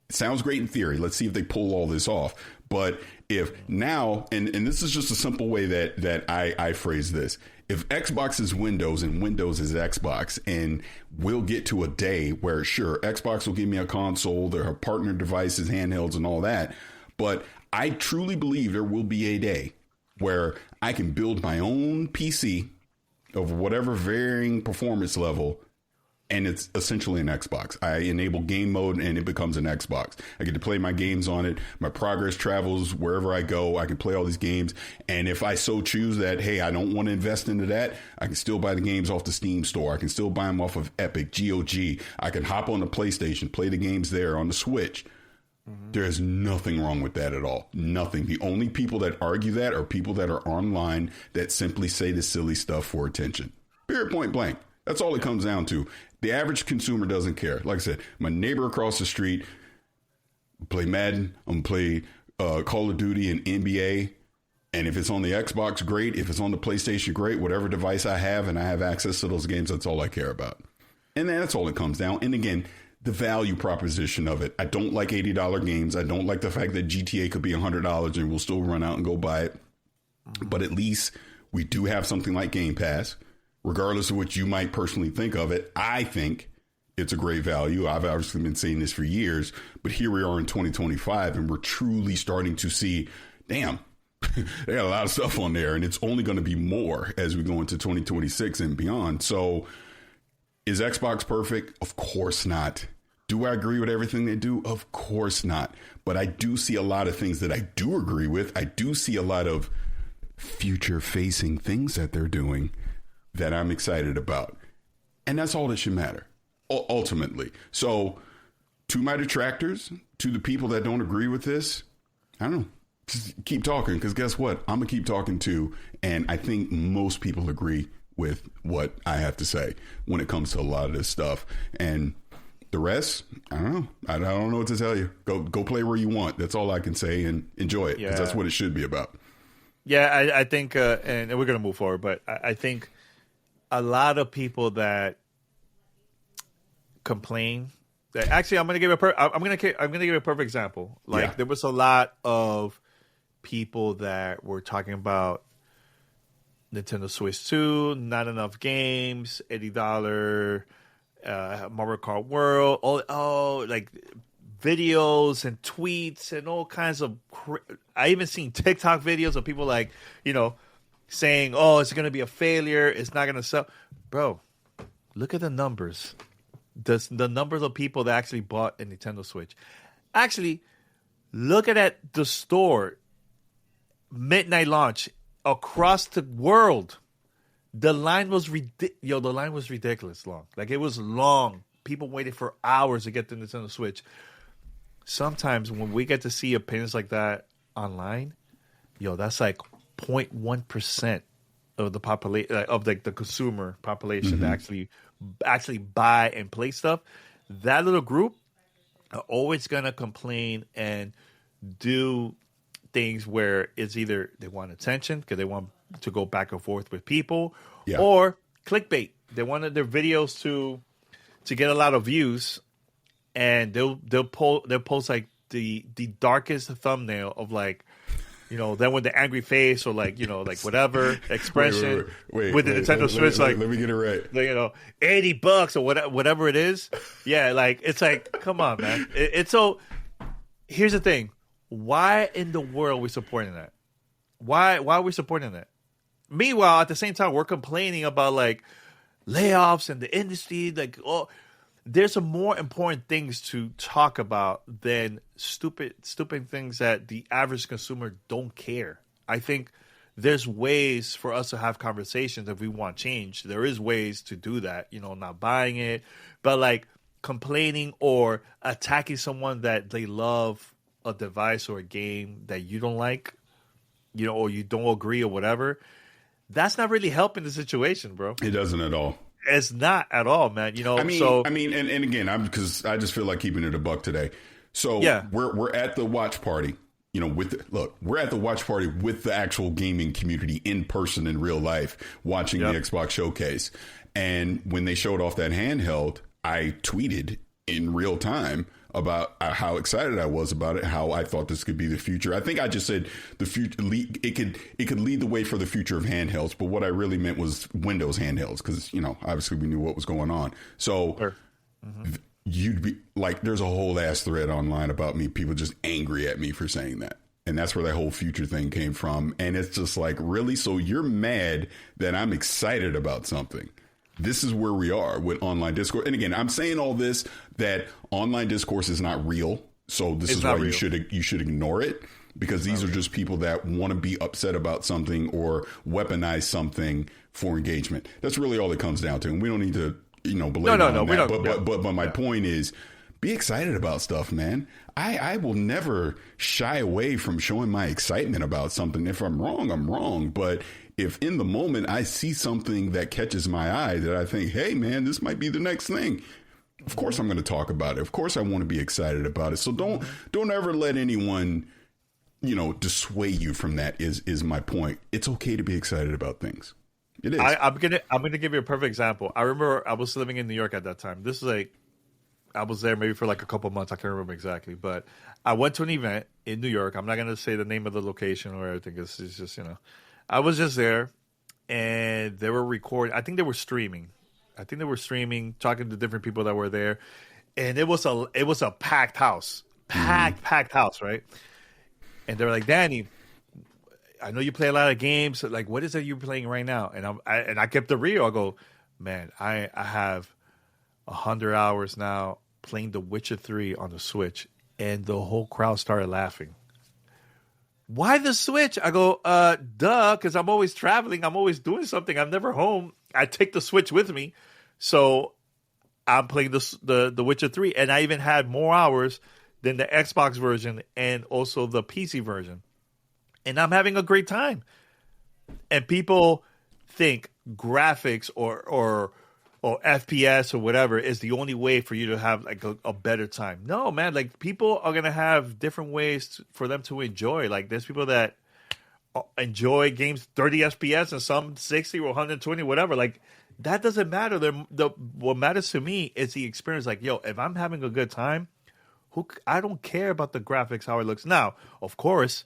It sounds great in theory. Let's see if they pull all this off. But if now, and this is just a simple way that I phrase this. If Xbox is Windows and Windows is Xbox, and we'll get to a day where, sure, Xbox will give me a console, there are partner devices, handhelds, and all that. But I truly believe there will be a day where I can build my own PC of whatever varying performance level, and it's essentially an Xbox. I enable game mode and it becomes an Xbox. I get to play my games on it. My progress travels wherever I go. I can play all these games. And if I so choose that, hey, I don't want to invest into that, I can still buy the games off the Steam store. I can still buy them off of Epic, GOG. I can hop on the PlayStation, play the games there on the Switch. There's nothing wrong with that at all. Nothing. The only people that argue that are people that are online that simply say this silly stuff for attention. Period, point blank. That's all it comes down to. The average consumer doesn't care. Like I said, my neighbor across the street play Madden, I'm play Call of Duty and NBA. And if it's on the Xbox, great. If it's on the PlayStation, great. Whatever device I have and I have access to those games, that's all I care about. And that's all it comes down. And again, the value proposition of it. I don't like $80 games. I don't like the fact that GTA could be $100 and we'll still run out and go buy it. But at least we do have something like Game Pass. Regardless of what you might personally think of it, I think it's a great value. I've obviously been saying this for years, but here we are in 2025 and we're truly starting to see, damn, they got a lot of stuff on there, and it's only going to be more as we go into 2026 and beyond. So is Xbox perfect? Of course not. Do I agree with everything they do? Of course not. But I do see a lot of things that I do agree with. I do see a lot of future facing things that they're doing that I'm excited about. And that's all that should matter, ultimately. So to my detractors, to the people that don't agree with this, I don't know, just keep talking, because guess what? I'm going to keep talking too. And I think most people agree with what I have to say when it comes to a lot of this stuff. And the rest, I don't know. I don't know what to tell you. Go play where you want. That's all I can say, and enjoy it, because that's what it should be about. Yeah, I think, and we're going to move forward, but I think a lot of people that complain that actually I'm going to give a perfect example. Like there was a lot of people that were talking about Nintendo Switch 2, not enough games, $80 Mario Kart World, all like videos and tweets and all kinds of I even seen TikTok videos of people like, saying, oh, it's going to be a failure. It's not going to sell. Bro, look at the numbers. The numbers of people that actually bought a Nintendo Switch. Actually, look at the store. Midnight launch across the world. The line was ridiculous long. Like, it was long. People waited for hours to get the Nintendo Switch. Sometimes when we get to see opinions like that online, that's like 0.1% of the population of the consumer population that actually buy and play stuff. That little group are always gonna complain and do things where it's either they want attention because they want to go back and forth with people, or clickbait. They wanted their videos to get a lot of views, and they'll post like the darkest thumbnail of like, you know, then with the angry face or like, you know, like whatever expression with the Nintendo Switch, like, let me get it right. Like, you know, $80 or whatever it is. Yeah, like it's like, come on, man. It's so. Here's the thing: why in the world are we supporting that? Why are we supporting that? Meanwhile, at the same time, we're complaining about like layoffs and the industry. Like, oh, there's some more important things to talk about than stupid things that the average consumer don't care. I think there's ways for us to have conversations if we want change. There is ways to do that, you know, not buying it, but like complaining or attacking someone that they love a device or a game that you don't like, you know, or you don't agree or whatever. That's not really helping the situation, bro. It doesn't at all. It's not at all, man. You know, and again, because I just feel like keeping it a buck today. So yeah, we're at the watch party, you know, we're at the watch party with the actual gaming community in person in real life, watching the Xbox showcase. And when they showed off that handheld, I tweeted in real time about how excited I was about it, how I thought this could be the future. I think I just said the future. It could lead the way for the future of handhelds. But what I really meant was Windows handhelds, because, you know, obviously we knew what was going on. So you'd be like, there's a whole ass thread online about me, people just angry at me for saying that. And that's where that whole future thing came from. And it's just like, really? So you're mad that I'm excited about something? This is where we are with online discourse. And again, I'm saying all this, that online discourse is not real. So this is why you should ignore it, because these are just people that want to be upset about something or weaponize something for engagement. That's really all it comes down to. And we don't need to, you know, belabor on that. But my point is, be excited about stuff, man. I will never shy away from showing my excitement about something. If I'm wrong, I'm wrong. But if in the moment I see something that catches my eye that I think, hey, man, this might be the next thing, of course I'm going to talk about it. Of course I want to be excited about it. So don't ever let anyone, you know, dissuade you from that is my point. It's okay to be excited about things. It is. I'm gonna give you a perfect example. I remember I was living in New York at that time. This is like, I was there maybe for like a couple months. I can't remember exactly, but I went to an event in New York. I'm not going to say the name of the location or everything. It's just, you know, I was just there and they were recording. I think they were streaming, talking to different people that were there. And it was a packed house, packed house. Right. And they were like, Danny, I know you play a lot of games. Like, what is it you're playing right now? And I kept it real. I go, man, I have 100 hours now playing The Witcher 3 on the Switch, and the whole crowd started laughing. Why the Switch? I go, duh, because I'm always traveling. I'm always doing something. I'm never home. I take the Switch with me. So I'm playing the Witcher 3, and I even had more hours than the Xbox version and also the PC version. And I'm having a great time. And people think graphics or FPS or whatever is the only way for you to have like a better time. No, man, like people are going to have different ways for them to enjoy. Like there's people that enjoy games 30 FPS and some 60 or 120, whatever. Like that doesn't matter. What matters to me is the experience. Like, yo, if I'm having a good time, I don't care about the graphics, how it looks. Now, of course,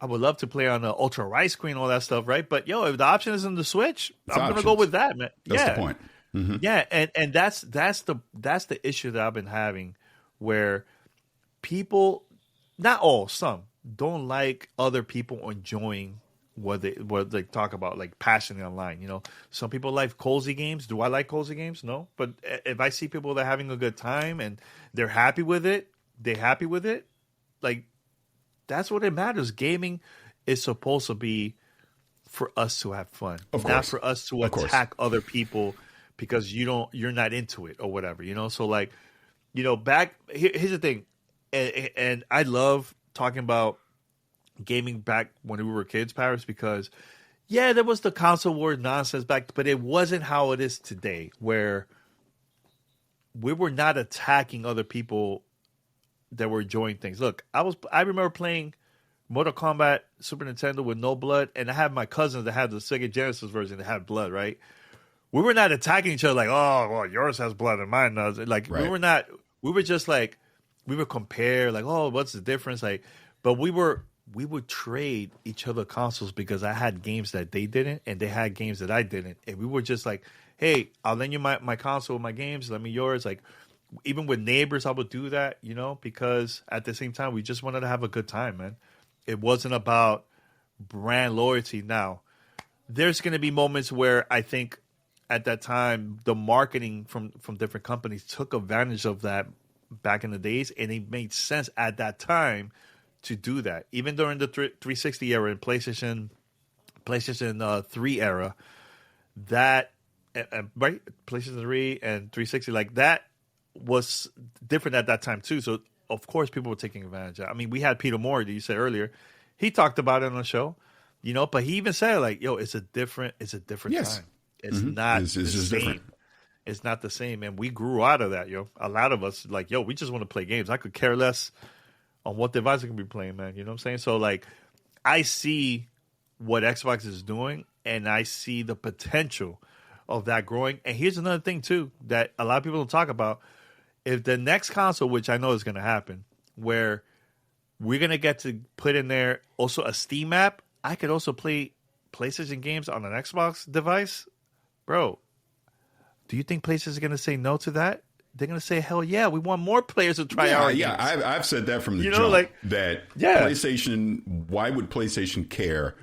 I would love to play on an ultra wide screen, all that stuff, right? But yo, if the option is in the Switch, I'm going to go with that, man. That's the point. Mm-hmm. Yeah, and that's the issue that I've been having, where people, not all, some don't like other people enjoying what they talk about, like passionately online. You know, some people like cozy games. Do I like cozy games? No, but if I see people that are having a good time and they're happy with it, like that's what it matters. Gaming is supposed to be for us to have fun, not for us to attack other people because you're not into it or whatever, you know? So like, you know, here's the thing. And I love talking about gaming back when we were kids, Paris, because yeah, there was the console war nonsense back, but it wasn't how it is today, where we were not attacking other people that were enjoying things. Look, I remember playing Mortal Kombat Super Nintendo with no blood, and I had my cousins that had the Sega Genesis version that had blood, right? We were not attacking each other like, oh, well, yours has blood and mine does. Like, right. We were just like, we would compare like, oh, what's the difference? Like, but we would trade each other consoles because I had games that they didn't, and they had games that I didn't, and we were just like, hey, I'll lend you my console, my games, lend me yours. Like, even with neighbors, I would do that, you know, because at the same time, we just wanted to have a good time, man. It wasn't about brand loyalty. Now, there's going to be moments where I think at that time, the marketing from different companies took advantage of that back in the days, and it made sense at that time to do that. Even during the 360 era and PlayStation 3 era, that right, PlayStation 3 and 360, like that was different at that time too. So of course people were taking advantage of it. I mean, we had Peter Moore that you said earlier. He talked about it on the show, you know, but he even said like, yo, it's a different Yes. time. It's not It's the just same. different. It's not the same. And we grew out of that, yo. A lot of us like, yo, we just want to play games. I could care less on what device I can be playing, man. You know what I'm saying? So like, I see what Xbox is doing, and I see the potential of that growing. And here's another thing too that a lot of people don't talk about. If the next console, which I know is going to happen, where we're going to get to put in there also a Steam app, I could also play PlayStation games on an Xbox device. Bro, do you think PlayStation is going to say no to that? They're going to say, hell yeah, we want more players to try our games. I've said that from the You jump. know, like, PlayStation, why would PlayStation care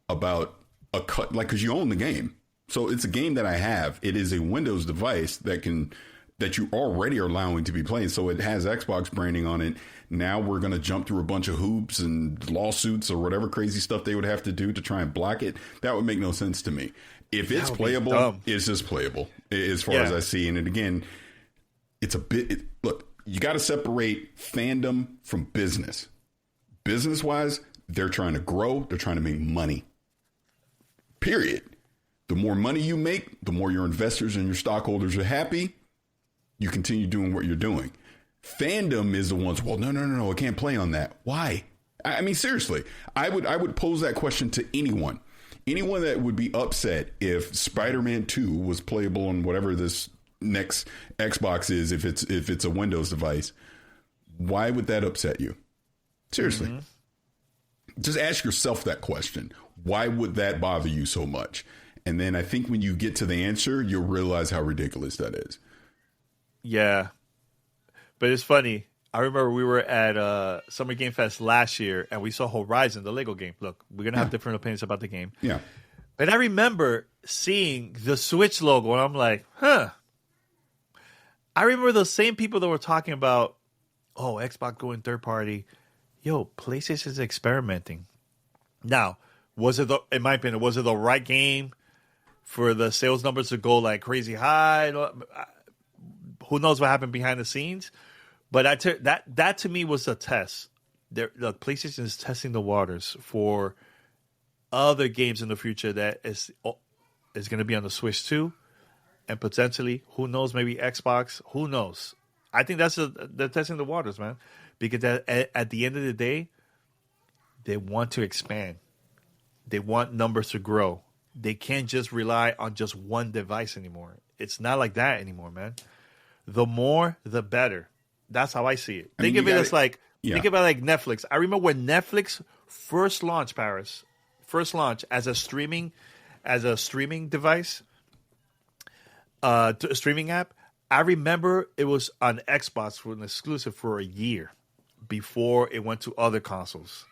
about a cut? Like, because you own the game. So it's a game that I have. It is a Windows device that you already are allowing to be played. So it has Xbox branding on it. Now we're going to jump through a bunch of hoops and lawsuits or whatever crazy stuff they would have to do to try and block it. That would make no sense to me. If it's playable, it's just playable as far as I see. And again, it's a bit. Look, you got to separate fandom from business. Business wise, they're trying to grow. They're trying to make money. Period. The more money you make, the more your investors and your stockholders are happy. You continue doing what you're doing. Fandom is the ones, well, no, I can't play on that. Why? I mean, seriously, I would pose that question to anyone. Anyone that would be upset if Spider-Man 2 was playable on whatever this next Xbox is, if it's a Windows device, why would that upset you? Seriously. Mm-hmm. Just ask yourself that question. Why would that bother you so much? And then I think when you get to the answer, you'll realize how ridiculous that is. Yeah. But it's funny. I remember we were at Summer Game Fest last year, and we saw Horizon, the Lego game. Look, we're going to have different opinions about the game. Yeah. And I remember seeing the Switch logo, and I'm like, huh. I remember those same people that were talking about, oh, Xbox going third party. Yo, PlayStation's experimenting. Now, in my opinion, was it the right game for the sales numbers to go like crazy high? Who knows what happened behind the scenes? But that to me was a test. The PlayStation is testing the waters for other games in the future that is going to be on the Switch too, and potentially, who knows, maybe Xbox. Who knows? I think they're testing the waters, man. Because at the end of the day, they want to expand. They want numbers to grow. They can't just rely on just one device anymore. It's not like that anymore, man. The more, the better. That's how I see it. Think of it as like Netflix. I remember when Netflix first launched, Paris, as a streaming device, a streaming app. I remember it was on Xbox for an exclusive for a year before it went to other consoles.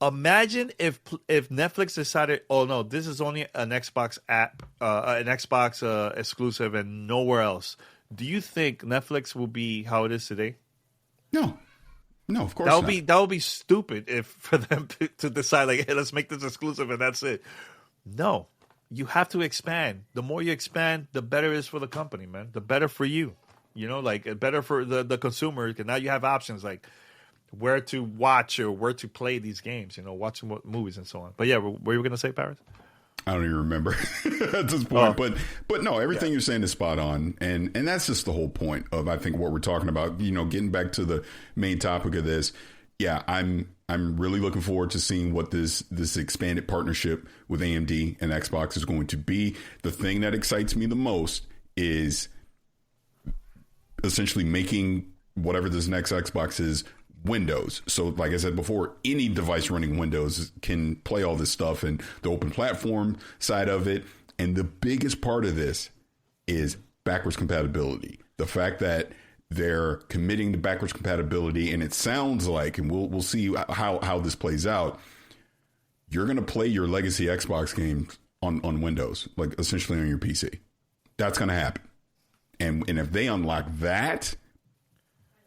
Imagine if Netflix decided, oh no, this is only an Xbox app, an Xbox exclusive, and nowhere else. Do you think Netflix will be how it is today? No, of course not. That would be stupid for them to decide like, hey, let's make this exclusive and that's it. No, you have to expand. The more you expand, the better it is for the company, man. The better for you. You know, like better for the consumer. Because now you have options like where to watch or where to play these games. You know, watching movies and so on. But yeah, what were you going to say, Paris? I don't even remember at this point, but no, everything you're saying is spot on, and that's just the whole point of I think what we're talking about. You know, getting back to the main topic of this. Yeah, I'm really looking forward to seeing what this expanded partnership with AMD and Xbox is going to be. The thing that excites me the most is essentially making whatever this next Xbox is, Windows. So like I said before, any device running Windows can play all this stuff and the open platform side of it. And the biggest part of this is backwards compatibility. The fact that they're committing to backwards compatibility, and it sounds like, and we'll see how this plays out, you're going to play your legacy Xbox games on Windows, like essentially on your PC. That's going to happen. And if they unlock that,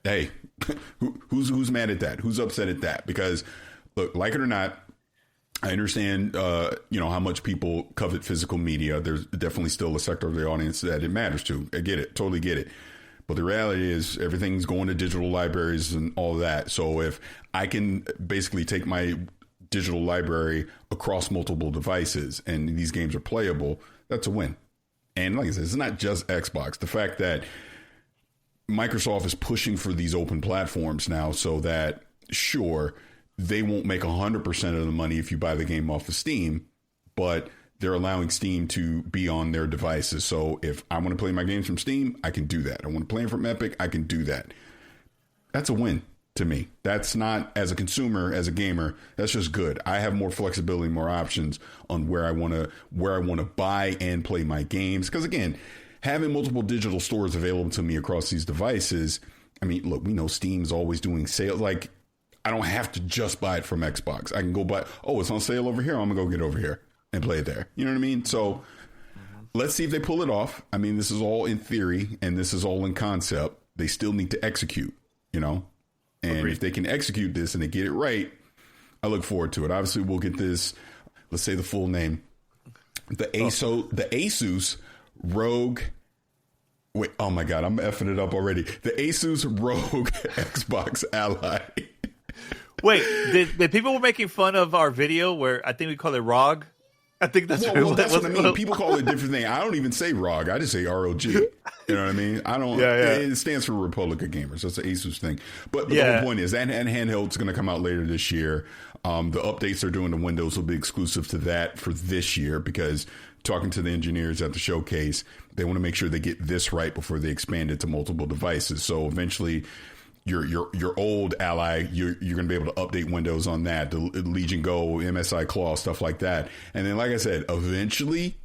hey, who's mad at that? Who's upset at that? Because look, like it or not, I understand, how much people covet physical media. There's definitely still a sector of the audience that it matters to. I get it. Totally get it. But the reality is everything's going to digital libraries and all that. So if I can basically take my digital library across multiple devices and these games are playable, that's a win. And like I said, it's not just Xbox. The fact that Microsoft is pushing for these open platforms now so that, sure, they won't make 100% of the money if you buy the game off of Steam, but they're allowing Steam to be on their devices. So if I want to play my games from Steam, I can do that. I want to play them from Epic, I can do that. That's a win to me. That's not, as a consumer, as a gamer, that's just good. I have more flexibility, more options on where I want to buy and play my games. Because again, having multiple digital stores available to me across these devices, I mean, look, we know Steam's always doing sales. Like, I don't have to just buy it from Xbox. I can go buy, it's on sale over here, I'm going to go get it over here and play it there. You know what I mean? So let's see if they pull it off. I mean, this is all in theory and this is all in concept. They still need to execute, And Agreed. If they can execute this and they get it right, I look forward to it. Obviously, we'll get this, let's say the full name, the Asus ROG. Wait, oh my God, I'm effing it up already. The Asus ROG Xbox Ally. Wait, did people were making fun of our video where I think we call it ROG? I think that's that's what I mean. People call it a different thing. I don't even say ROG. I just say ROG. You know what I mean? I don't. Yeah. It stands for Republic of Gamers. That's the Asus thing. But the whole point is that handheld's going to come out later this year. The updates they're doing to Windows will be exclusive to that for this year because talking to the engineers at the showcase, they want to make sure they get this right before they expand it to multiple devices. So eventually, your old Ally, you're going to be able to update Windows on that, the Legion Go, MSI Claw, stuff like that. And then, like I said, eventually,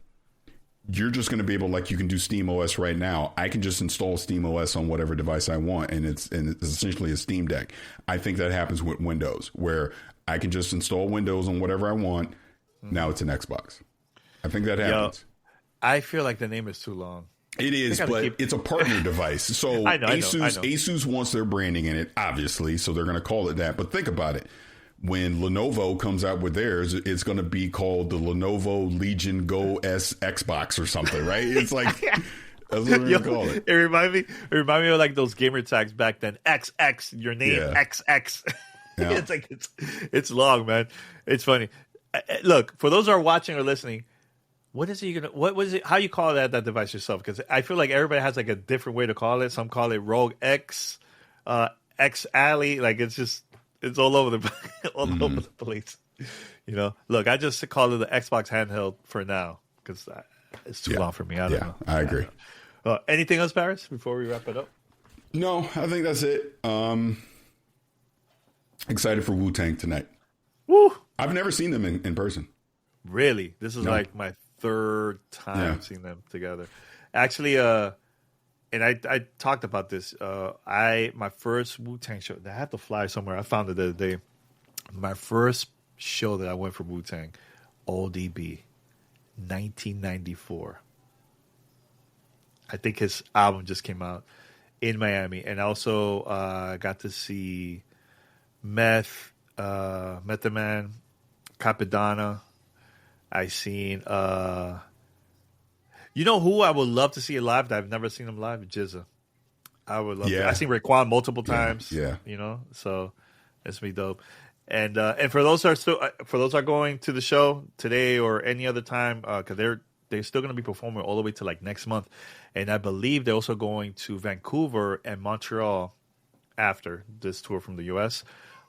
you're just going to be able, like you can do Steam OS right now. I can just install Steam OS on whatever device I want, and it's essentially a Steam Deck. I think that happens with Windows, where I can just install Windows on whatever I want. Now it's an Xbox. I think that happens. I feel like the name is too long. It is, but it's a partner device. So I know. Asus wants their branding in it, obviously, so they're going to call it that. But think about it. When Lenovo comes out with theirs, it's going to be called the Lenovo Legion Go S Xbox or something, right? It's like that's what we're going to call it. It reminded me of like those gamer tags back then. XX, your name XX. Yeah. It's like it's long, man. It's funny. Look, for those who are watching or listening, what is it? How you call that device yourself? Because I feel like everybody has like a different way to call it. Some call it Rogue X, X Alley. Like it's all over the over the place. Look, I just call it the Xbox handheld for now because it's too long for me. I don't know. I agree. Anything else, Parris, before we wrap it up? No, I think that's it. Excited for Wu-Tang tonight. Woo! I've never seen them in person. Really? This is like my third time seeing them together. Actually, and I talked about this. My first Wu-Tang show, I had to fly somewhere. I found it the other day. My first show that I went for Wu-Tang, ODB, 1994. I think his album just came out in Miami. And also got to see Method Man, Capadonna. I seen, you know who I would love to see live that I've never seen him live? Jizza. I would love to. I've seen Raekwon multiple times. Yeah. So it's be dope. And for those who are going to the show today or any other time, because they're still going to be performing all the way to like next month, and I believe they're also going to Vancouver and Montreal after this tour from the U.S.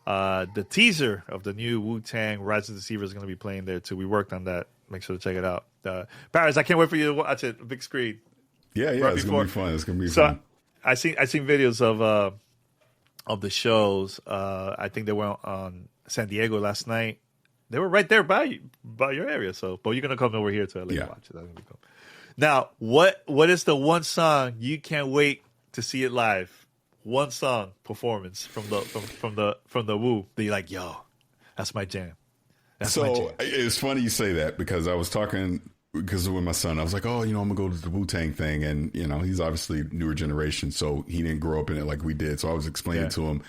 The teaser of the new Wu-Tang Rise of the Deceiver is going to be playing there too. We worked on that. Make sure to check it out. Parris, I can't wait for you to watch it. Big screen. Yeah, it's going to be fun. It's going to be fun. I seen videos of of the shows. I think they were on San Diego last night. They were right there by your area. So, but you're gonna come over here to LA to watch it. That's gonna be cool. Now, what is the one song you can't wait to see it live? One song performance from the Wu that you're like, yo, that's my jam. That's my jam. It's funny you say that because I was talking with my son. I was like, I'm gonna go to the Wu-Tang thing, and he's obviously newer generation, so he didn't grow up in it like we did. So I was explaining to him,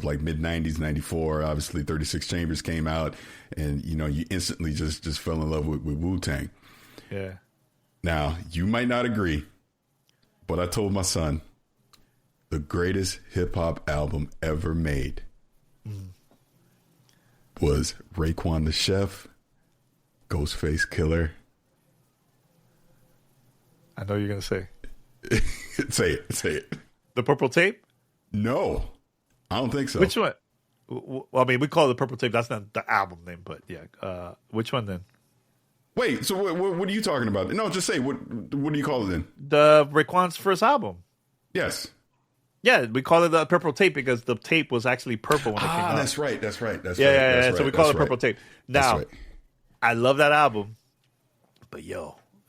like mid '90s, '94. Obviously, 36 Chambers came out, and you instantly just fell in love with Wu-Tang. Yeah. Now you might not agree, but I told my son the greatest hip hop album ever made was Raekwon the Chef, Ghostface Killer. I know you're gonna say. Say it. The Purple Tape? No, I don't think so. Which one? Well, I mean, we call it the Purple Tape. That's not the album name, but yeah. Which one then? Wait, so what are you talking about? No, just say what do you call it then? The Raekwon's first album. Yes. Yeah, we call it the Purple Tape because the tape was actually purple when it came out. That's right. Yeah. So we call it Purple Tape. Now, right. I love that album, but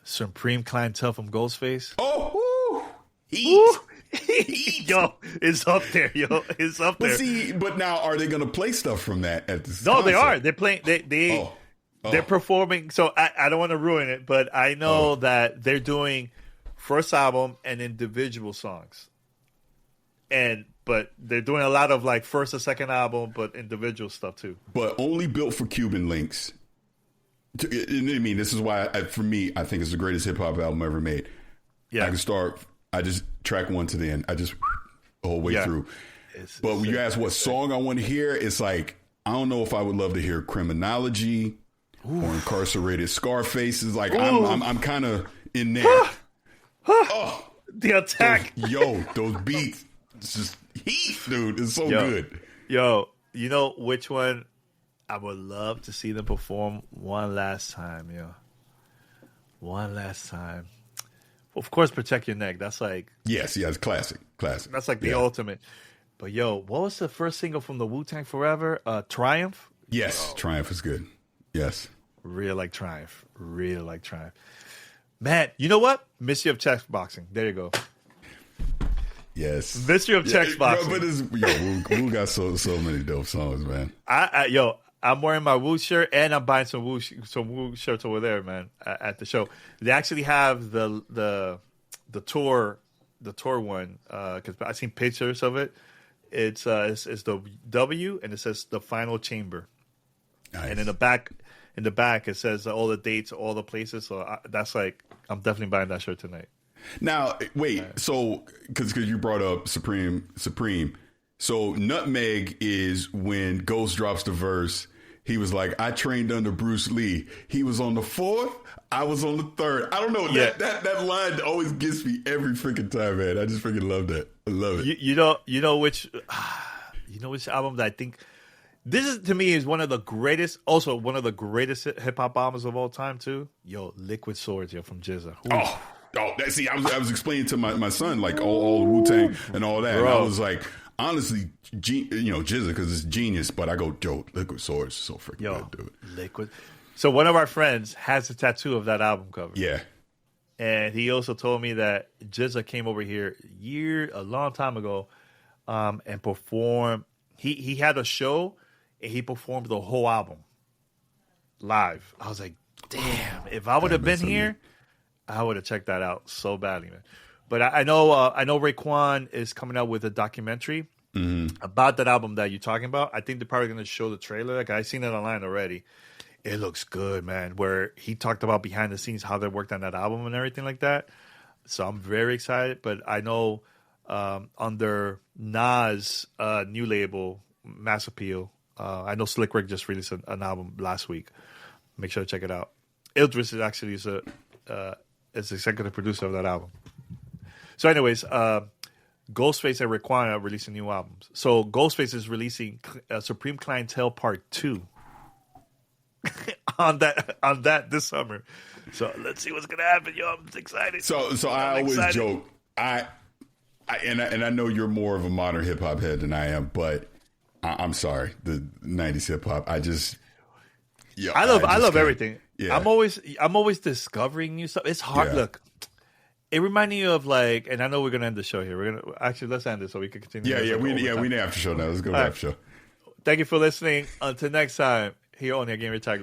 Supreme Clientele from Ghostface. Oh, heat. Yo, it's up there, It's up there. But now are they going to play stuff from that at this? No, concert? they are. They're playing. They're performing. So I don't want to ruin it, but I know that they're doing first album and individual songs. But they're doing a lot of like first or second album, but individual stuff too. But only built for Cuban links. I mean, this is why for me, I think it's the greatest hip hop album ever made. Yeah, I can start. I just track one to the end. I just the whole way through. But when you ask what song I want to hear, it's like I don't know if I would love to hear Criminology or Incarcerated Scarface. It's like I'm kind of in there. The attack. Those beats. It's just heat, dude. It's so good. Yo, you know which one I would love to see them perform one last time, One last time. Of course, Protect Your Neck. That's like... Yes, it's classic. That's like the ultimate. But, what was the first single from the Wu-Tang Forever? Triumph? Yes, Triumph is good. Yes. Really like Triumph. Man, you know what? Mystery of Chess Boxing. There you go. Yes. Mystery of Chess Boxing. But Wu got so many dope songs, man. I'm wearing my Wu shirt and I'm buying some Wu shirts over there, man, at the show. They actually have the tour one because I've seen pictures of it. It's the W and it says the Final Chamber, nice. And in the back it says all the dates, all the places. So that's like I'm definitely buying that shirt tonight. Now, wait, so because you brought up Supreme, so Nutmeg is when Ghost drops the verse. He was like, I trained under Bruce Lee. He was on the 4th. I was on the 3rd. I don't know. Yeah. That line always gets me every freaking time, man. I just freaking love that. I love it. You know which album that I think this is to me is one of the greatest hip hop albums of all time too. Liquid Swords, from GZA. Ooh. I was explaining to my son like all Wu-Tang and all that. And I was like, honestly, GZA because it's genius. But I go, Liquid Swords is so freaking good, dude. Liquid. So one of our friends has a tattoo of that album cover. Yeah. And he also told me that GZA came over here a long time ago, and performed. He had a show and he performed the whole album live. I was like, damn! If I would have been here, I would have checked that out so badly, man. But I know Raekwon is coming out with a documentary about that album that you're talking about. I think they're probably going to show the trailer. Like I've seen it online already. It looks good, man. Where he talked about behind the scenes how they worked on that album and everything like that. So I'm very excited. But I know under Nas' new label, Mass Appeal, I know Slick Rick just released an album last week. Make sure to check it out. Idris is actually is the executive producer of that album. So anyways, Ghostface and Raekwon are releasing new albums. So Ghostface is releasing Supreme Clientele Part 2 on that this summer. So let's see what's gonna happen, yo. I'm excited. So I always joke. I know you're more of a modern hip hop head than I am, but I'm sorry, the '90s hip hop. I love everything. Yeah. I'm always discovering new stuff. It's hard. Yeah. Look, it reminded me of like, and I know we're gonna end the show here. We're gonna actually let's end it so we can continue. We need after show now. Let's go to after show. Thank you for listening. Until next time, here on the Gamertag